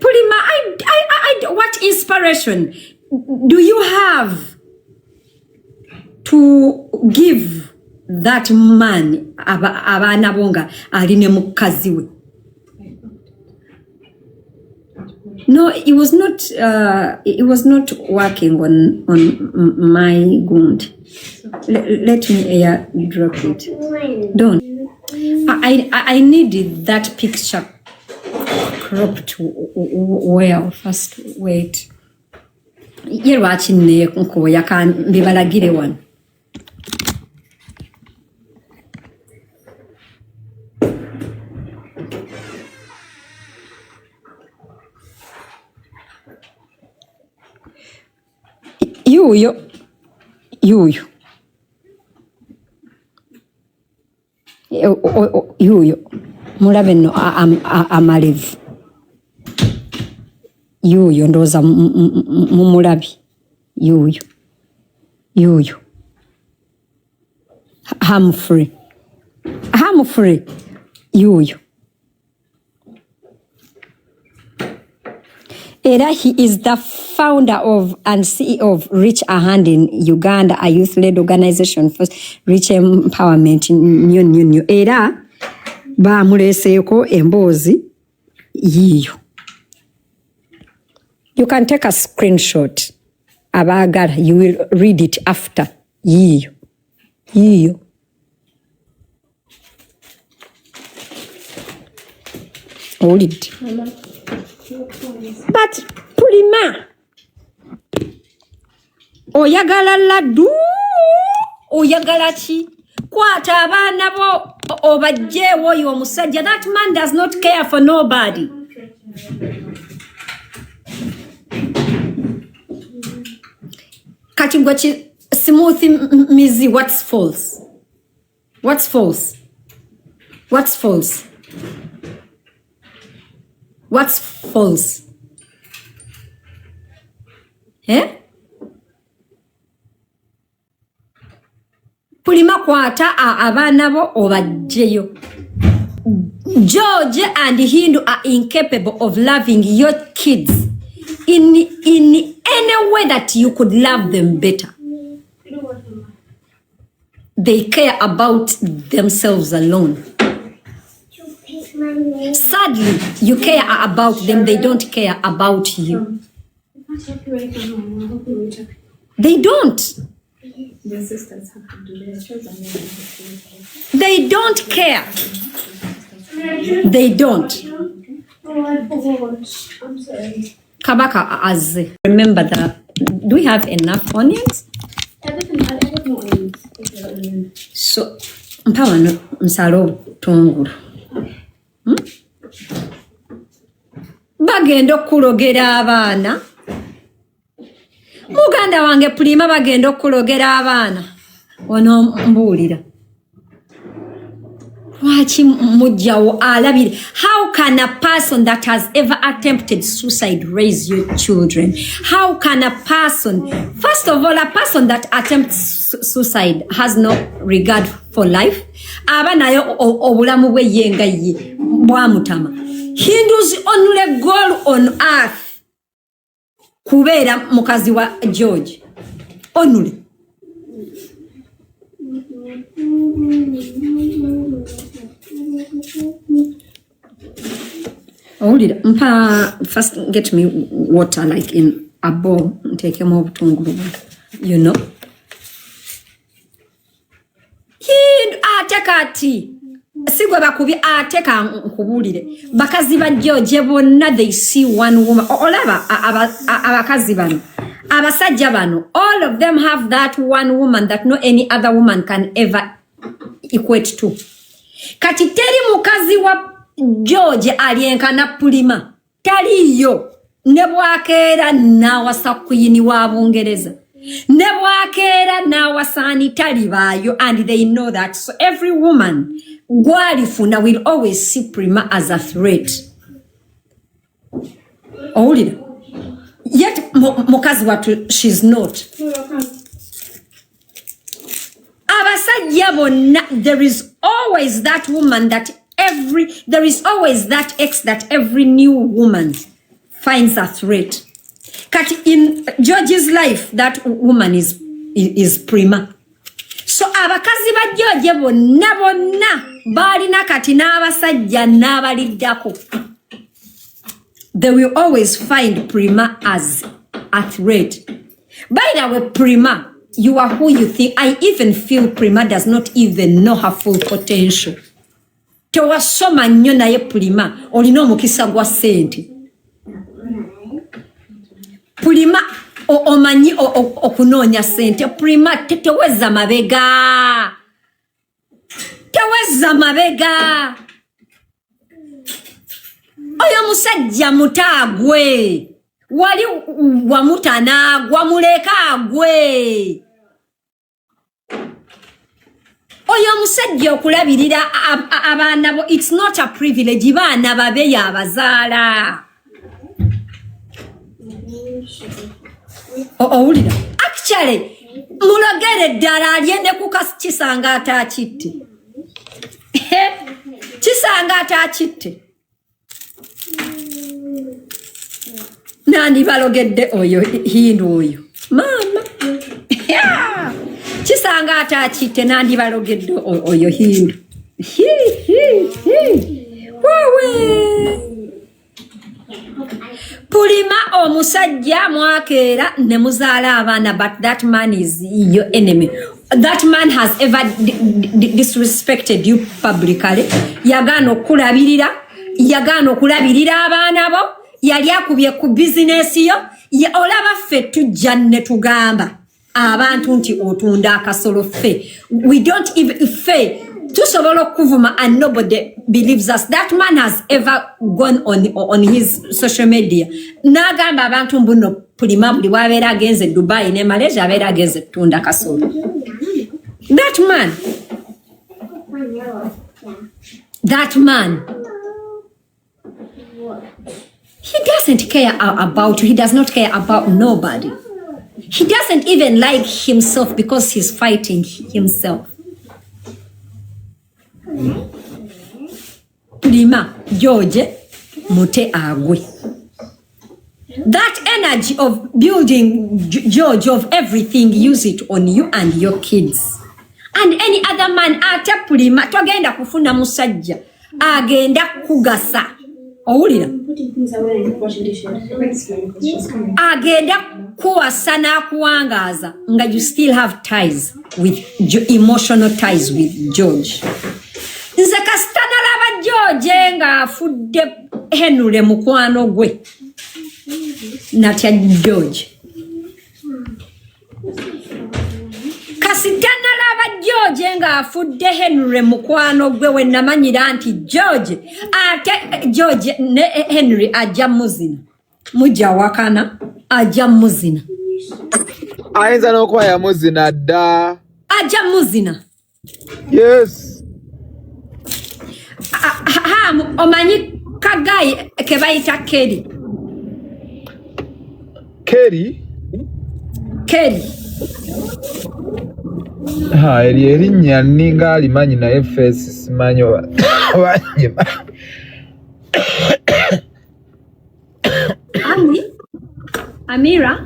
Pulima, what inspiration do you have to give that man abana bonga aline mukazi we? No, it was not working on my goond. Let me drop it. Don't. I needed that picture cropped well. First, wait. You're watching the Kunko. You can be balagire one. Yuyo mulabe no amalevu yuyo ndoza mumulabi yuyo Humphrey yuyo. Era he is the founder of and CEO of Reach a Hand in Uganda, a youth-led organization for rich empowerment. New era bamuleseeko emboozi yiyo. You can take a screenshot. Abagala, you will read it after. Yiyo. Hold it. But Pulima, oyagala laddu, oyagala chi? Kwata abaana bo obajjeewo oyo omusajja. That man does not care for nobody. Kati gwachi smooth mizi, what's false? Pulima kwata abaana bo obajjeyo. George and Hindu are incapable of loving your kids in any way that you could love them better. They care about themselves alone. Sadly, you care about them, they don't care about you. They don't. Their sisters have to do their children. They don't care. They don't. Oh, I forgot. I'm sorry. Kabaka Azze. Remember that. Do we have enough onions? Everything, I don't know onions. So, mpawano msalo tunguru. Bagenda okulogera abaana. Muganda wange Pulima bagenda okulogera abaana. Wano mbuulira. Lwaki mujjawo alabire? How can a person that has ever attempted suicide raise your children? How can a person, first of all, a person that attempts suicide has no regard for life? Aba nayo obulamu bwe yenga ye bwamutama. Hindu's only goal on earth kubeera mukazi wa George. Only. Hold it. First get me water like in a bowl. Take him over to you know. Ateka tea. Sigwe bakubi ateka nkubulire. Bakazi ba George bonna they see one woman. Olaba abakazi bano. Abasajja bano. All of them have that one woman that no any other woman can ever equate to. Kati teri mukazi wa George alienkana Pulima. Taliyo. Nebwakera nawasa kuyini wa Bungereza. Nebwakera nawasani talibayo, and they know that. So every woman gwalifuna will always see Prima as a threat. Owulira. Yet mukazi watu she's not. Abasajja bonna, there is always that woman that there is always that ex that every new woman finds a threat. Kati in George's life, that woman is Prima. So abakazi ba George bonna balina kati n'abasajja n'abaliddako. They will always find Prima as a threat. By the way, Prima, you are who you think. I even feel Prima does not even know her full potential. Tewasoma nnyo naye Prima olina omukisa gwa ssente. Prima omanyi okunoonya ssente. Prima teweza mabega. Teweza mabega. Oyo musajja mutaagwe. Wali wamutana gwamuleka agwe. Oyo musajja okulabirira abaana bo, it's not a privilege. Baana babe yabazaala. Owulira. Actually, mulogere ddala alyende kukisanga atakitte. Kisanga atakitte. Nani balogedde oyo Hindu oyo. Mama. Kisanga atakitte nandi balogedde oyo Hindu. Wewe. Pulima omusajja mwakera ne muzaala abaana, but that man is your enemy. That man has ever disrespected you publicly. Yagano okulabirira abaana bo. Yali akubye ku business yo. Olaba ffe tujja ne tugamba abantu nti otunda akasolo ffe. We don't even ffe tusobola okuvuma and nobody believes us. That man has ever gone on his social media n'agamba abantu mbuno Pulima buli wabeera agenze Dubai ne Malaysia abeera agenze tunda kasolo. That man he doesn't care about you. He does not care about nobody. He doesn't even like himself because he's fighting himself. Pulima George mute agwe. That energy of building George of everything, use it on you and your kids. And any other man ate Pulima twagenda kufuna musajja agenda kugasa. Owulira. Agenda kuwasa n'akuwangaza nga you still have ties with emotional ties with George. Nze kasita nalaba George nga afudde Henry mukwano gwe. Natya George. Kasita nalaba George nga afudde Henry mukwano gwe we namanyira nti George ate George ne Henry ajja muzina. Mujja wakana ajja muzina. Ayinza n'okuba yamuzina dda. Ajja muzina. Yes. Omanyi kagayi ke bayita Kelly. Kelly? Kelly. Erinnya ninga alimanyi naye face simanyi wanyima. Amira,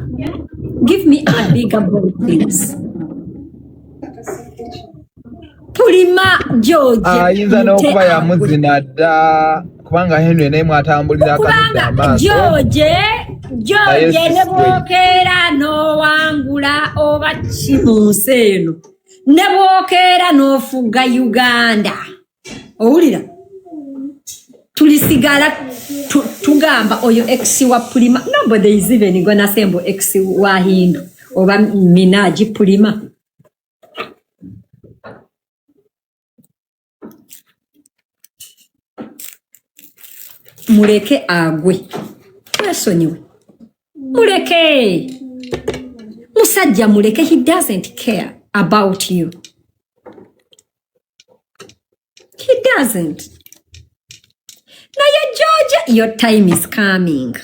give me a bigger bowl, please. Pulima George. Ayinza n'okuba yamuzina dda kubanga Henry naye mwatambulira akanudde amaaso. George ne bwokeera n'owangula oba ki mu nsi eno. Ne bwokeera n'ofuga Uganda. Owulira? Tulisigala tugamba oyo ex wa Pulima. Nobody is even gonna say mbo ex wa Hindu oba Minaji Pulima. muleke agwe mwesonyiwe muleke musajja muleke he doesn't care about you he doesn't naye George your time is coming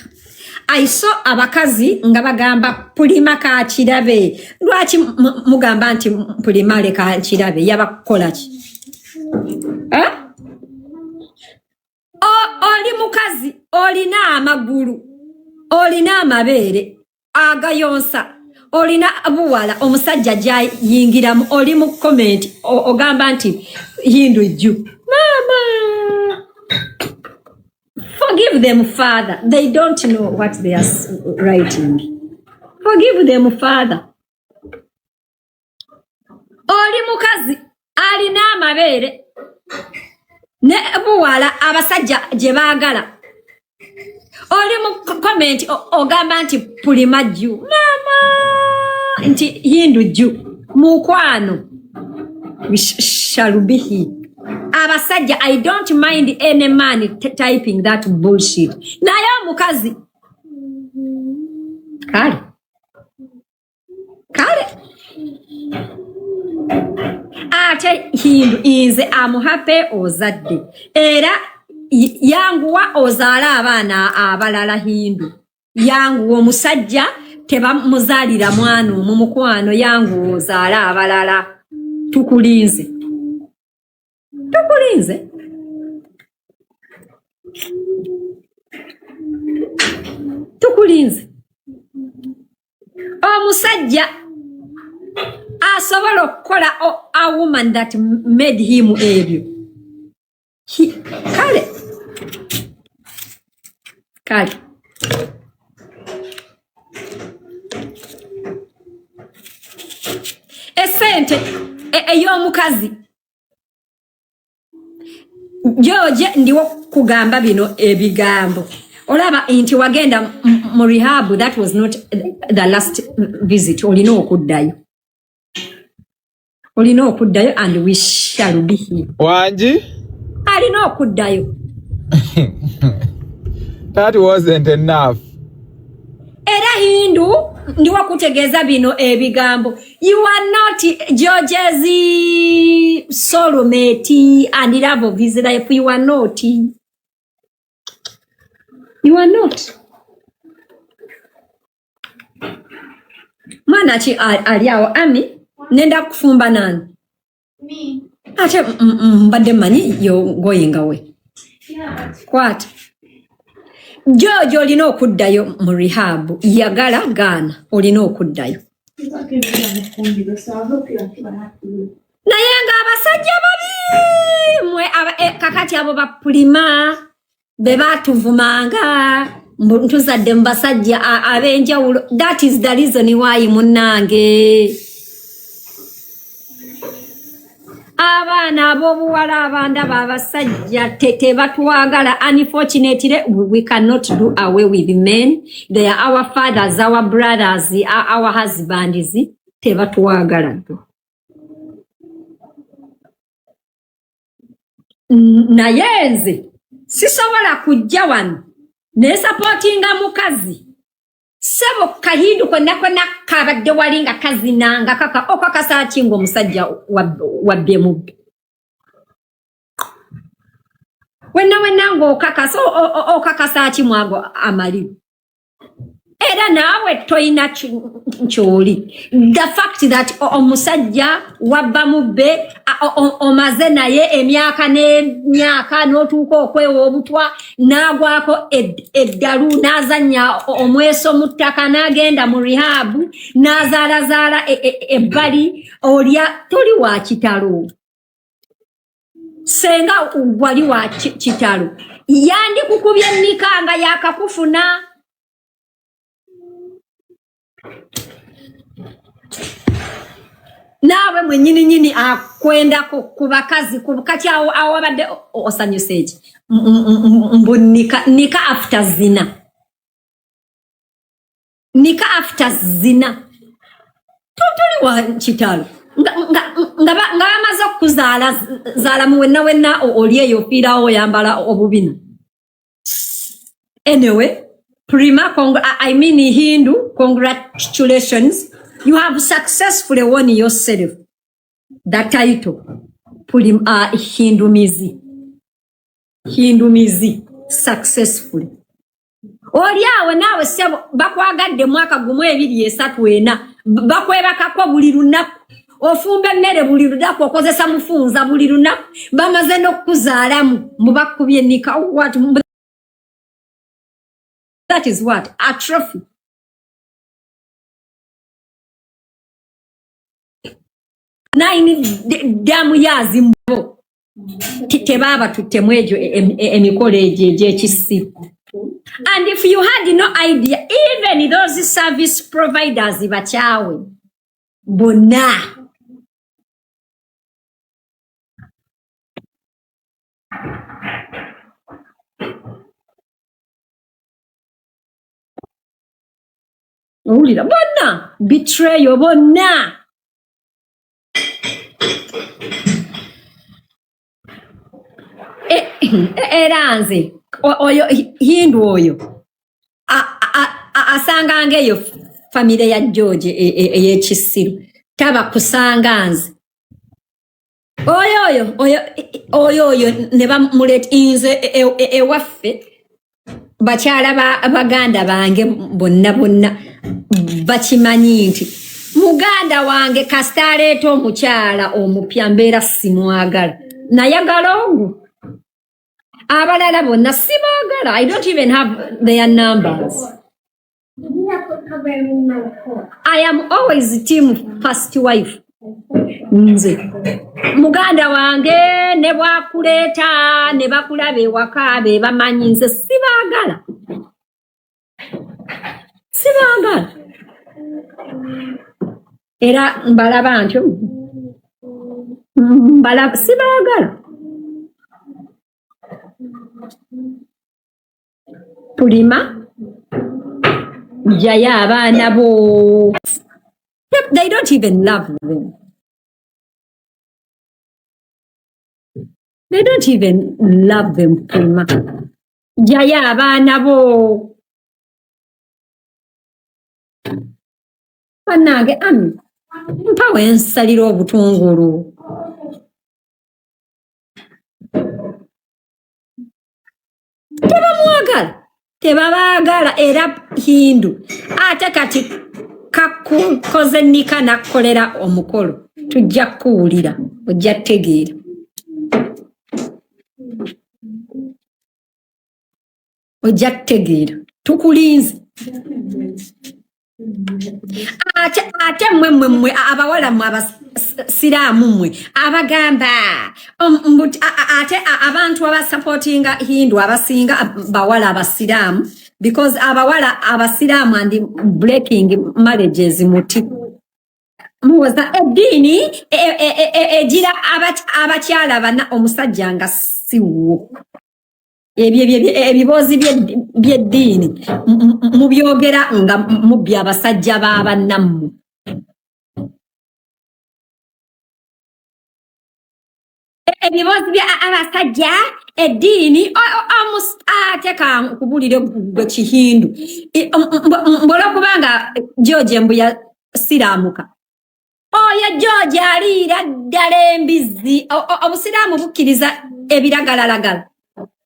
I saw abakazi nga bagamba pulima ka kirabe lwaki mugamba nti pulima le ka kirabe yabakola ki oli mukazi olina amagulu olina amabere agayonsa olina buwala omusajja jayingiramu oli mu comment ogamba nti hindu ju mama forgive them father they don't know what they are writing forgive them father oli mukazi alina amabere ne buwala abasajja je baagala oli mu comment ogamba nti pulima ju mama nti hindu ju mukwano we shall be here abasajja I don't mind any man typing that bullshit naye mukazi kale ate hindu inze amuhape ozadde era yanguwa ozaala abaana abalala hindu yangu omusajja tebamuzaalira mwana mu mukwano yangu ozaala abalala tukulinze omusajja asobola okukola a woman that made him ebyo kale esente ey'omukazi George ndiwo kugamba bino ebigambo olaba nti wagenda mu rehab that was not the last visit olina okuddayo and we shall be here Wanji alina okuddayo that wasn't enough era hindu ndiwo kutegeeza bino ebigambo you are not George's soulmate and love of his life you are not mwana ki aliawo ami nenda kufumba nani Me. ate mbadde manyi you're going away kwata George olina okuddayo mu rehab yagala gaana olina okuddayo naye nga abasajja babi mwe kakati abo bapulima be batuvumanga ntuzadde mu basajja ab'enjawulo that is the reason why munnange abaana ab'obuwala abandaba abasajja tebatwagala unfortunately we cannot do away with men they are our fathers our brothers our husbands tebatwagala naye nze sisobola kujja wano nesupportinga mukazi sebo kahindu konna kabadde walinga kazinanga kaka okakasa kingo omusajja wabbe mubbe wenna ng'okakasa okakasa kimwago amalibu era naawe toyina nkyoli the fact that omusajja wabba mubbe omaze naye emyaka n'emyaka n'otuuka okwewa obutwa n'agwako eddalu n'azannya omweso mu ttaka n'agenda mu rehab n'azaalazaala ebbali olya toli wa kitalo senga wali wa kitalo yandikukubye nikanga yakakufuna nawe mwenyini akwenda ku bakazi kati awo abadde osanyuse eki nika after zina tuli wa kitalo nga bamaze okuzaala zaala mu wenna oli eyo fiirawo oyambala obubina Anyway, Prima, I mean Hindu, congratulations. You have successfully won yourself the title. Hindu Mizi, successfully. Oliawe nawe sebo bakwagadde mwaka gumu 2-3 bakwebakako buli lunaku ofumba emmere buli lunaku okozesa mufunza buli lunaku bamaze n'okuzaalamu mubakubye nika what that is what a trophy. Nine damu yazi mbo tebaba tutemu ejo emikolo egyekisiku. And if you had no idea, even those service providers bachawe bona ulira bona betrayal bona eranze oyo Hindu oyo asanga ngeyo family ya George eyekisiru taba kusanganze oyo ne bamuleta inze ewaffe bakyala abaganda bange bonna bakimanyi nti muganda wange kasitaleeta omukyala omupya mbeera simwagala nayagala ogu abalala bonna sibaagala. I don't even have their numbers. I am always team first wife. Nze muganda wange ne bwakuleeta ne bakulaba ewaka be bamanyi nze sibaagala era mbalaba ntyo sibaagala. Prima jaya abaana bo they don't even love them. They don't even love them, Prima. Jaya abaana bo banange ami mpawe ensalira obutungulu tebabaagala era Hindu ate kati kakukoze nika nakolera omukolo tujja kuwulira ojja tegeera tukulinze ate mmwe abawala mmwe abasiraamu mmwe abagamba ate abantu abasupportinga Hindu abasinga bawala abasiraamu because abawala abasiraamu and breaking marriages muti muwaza eddiini egira abakyala bana omusajja nga siwo ebibozi by'eddiini mubyogera nga mubya abasajja b'abannammwe. Ebibozi by'abasajja eddiini ate kankubulire gwe Kihindu mbulokubanga George mbu yasiraamuka oyo George aliira ddala embizzi obusiraamu bukkiriza ebiragalalagala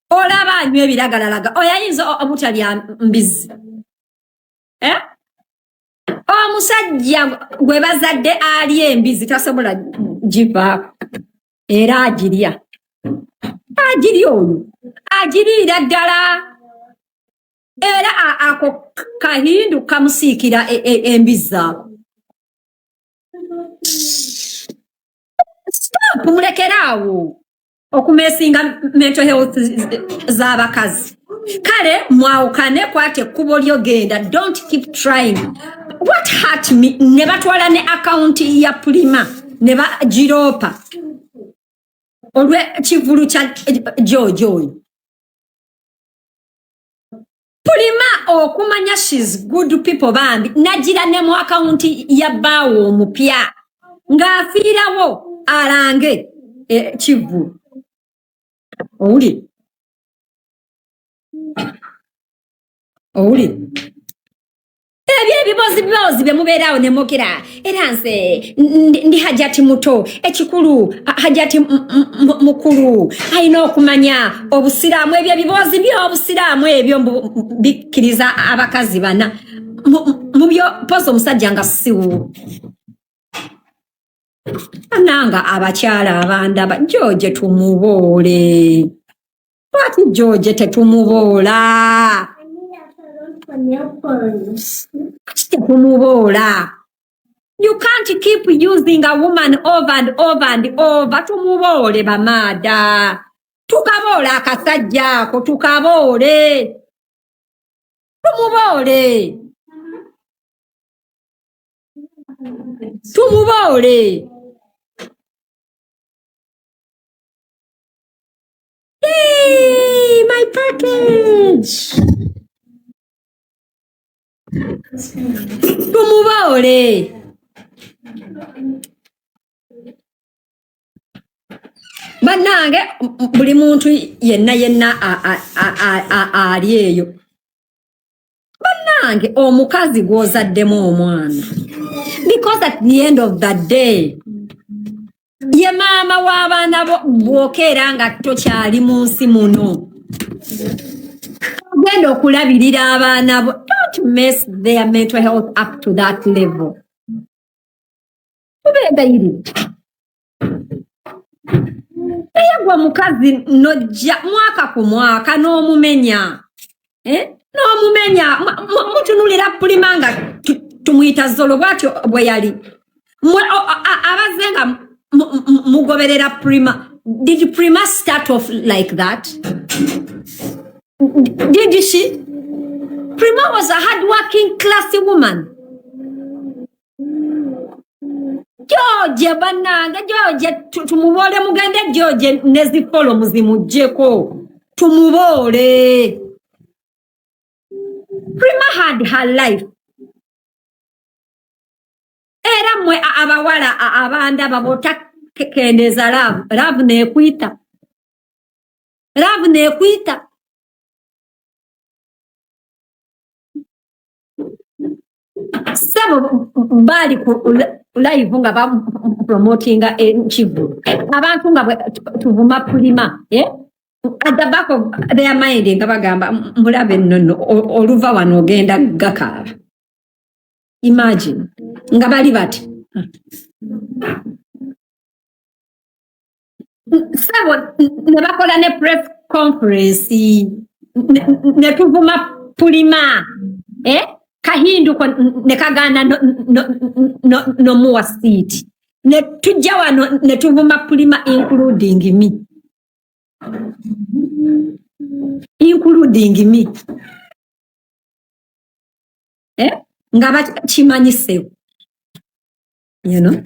olaba anywa ebiragalalagala oyayinza obutalya mbizzi omusajja gwe bazadde ali embizzi tasobola givaako era agirya oyo agiriira ddala era ako Kahindu kamusiikira embizzi ako. Stop mulekeraawo okumesinga mental health z'abakazi kale mwawukane kwate ekkubo lyogenda don't keep trying. What hurt me ne batwala ne account ya Prima ne bagiropa olwe kivulu kya George oyo. Prima okumanya she's good people bambi nagira ne mu account ya bawo omupya ng'afiirawo alange kivulu owuli owuli ebyo ebibozi bye mubeerawo ne mukira era nze ndi hajati muto ekikulu hajati mukulu alina okumanya obusiraamu ebyo ebibozi by'obusiraamu ebyo bikkiriza abakazi bana mubyo poza omusajja nga siwo ananga abakyala abandaba George tumuboole lwaki George tetumuboola tumubola. You can't keep using a woman over and over and over. Tumubole bamada. Tukabola akasajja ako tukabole. Tumubole. Tumubole. Hey, my package. Tumubole. Banange buli muntu yenna ali eyo. Banange omukazi gwozaddemu omwana. Because at the end of the day, ye maama w'abaana bw'okeera nga tokyali mu nsi muno. Ogenda okulabirira abaana bo. Don't mess their mental health up to that level. Eyagwa mukazi nojja mwaka ku mwaka n'omumenya. N'omumenya mutunulira pulima nga tumuyita Zolo bwatyo bwe yali. Abaze nga mugoberera Prima. Did Prima start off like that? Did she? Prima was a hard-working, classy woman. George bananga, George tumubole mugende George nezifolo muzimujjeko. Tumubole. Prima had her life. Era mwe abawala abanda babota kendeza love. Love nekwita. Love nekwita. Sabo bali ku live nga ba promotinga Chivu. Abantu nga tuvuma Prima, at the back of their mind nga bagamba mulabe nno oluva wano ogenda gakaba. Imagine nga bali bati. Sabo ne bakola ne press conference ne tuvuma Prima, Kahindu ne kagana no muwa seat. Ne tujja wano ne tuvuma Prima including me. Including me. Nga bakimanyise. You know?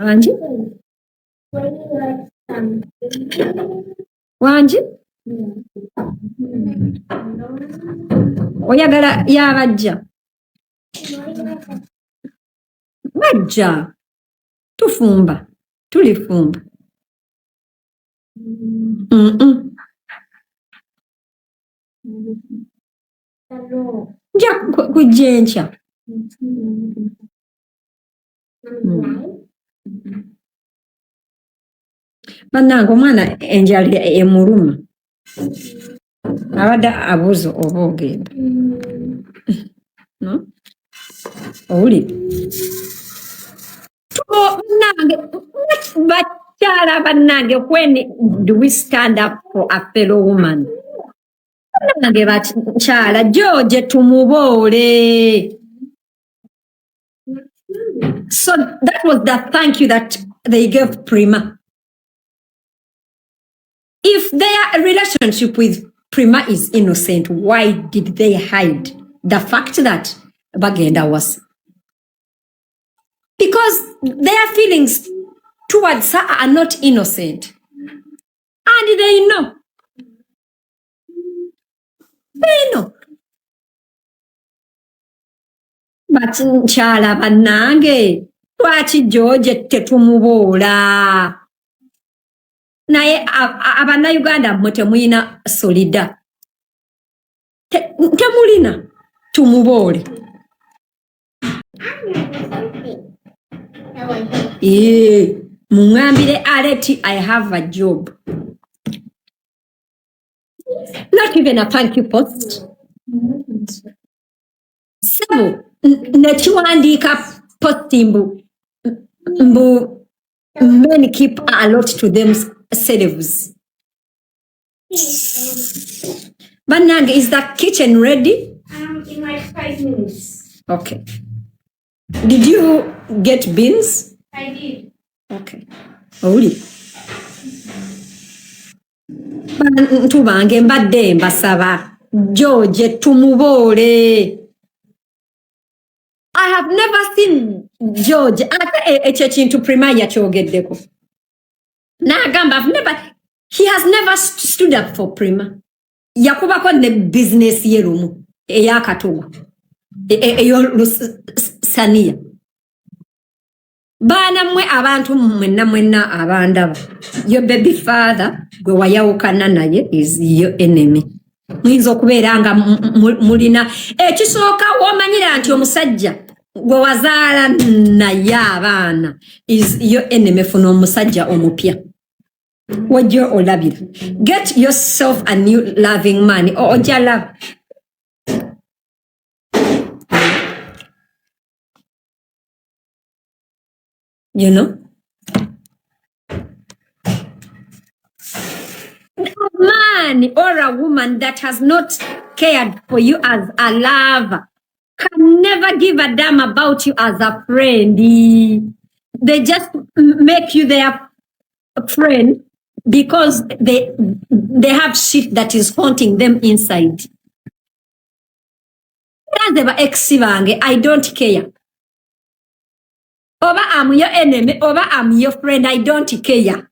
Wanji? Wanji? Oyagala yabajja. Bajja. Tufumba. Tulifumba. Nja kujencha. Banange omwana enjali emuluma. Abadde abuuza oba ogenda. No? Owuli? Bannange, bakyala bannange, when do we stand up for a fellow woman? Bannange bakyala, George tumuboole. So that was the thank you that they gave Prima. If their relationship with Prima is innocent, why did they hide the fact that Bagenda was? Because their feelings towards her are not innocent. And they know. They know. But nchala banange, lwaki George tetumubola? naye abannayuganda mmwe temulina solida temulina tumuboole muŋambire Aleti I have a job not even a thank you post sebo nekiwandiika posti mbu men keep a lot to themselves. Banang, is the kitchen ready? In like 5 minutes. Okay. Did you get beans? I did. Okay. Oli. Bantu bange mbadde mbasaba George tumuboole. I have never seen George ate ekyo kintu Prima yakyogeddeko. N'agamba he has never stood up for Prima. Yakubako ne business ye lumu ey'akatogo ey'olusaniya. Baana mmwe abantu mwenna abandaba. Your baby father gwe wayawukana naye is your enemy. Muyinza okubeera nga mulina ekisooka womanyira nti omusajja gwe wazaala naye abaana is your enemy. Funa omusajja omupya wajja olabira. Get yourself a new loving man ojja love. You know, a man or a woman that has not cared for you as a lover can never give a damn about you as a friend. They just make you their friend because they have shit that is haunting them inside. I don't care. Oba I'm your enemy, oba I'm your friend, I don't care.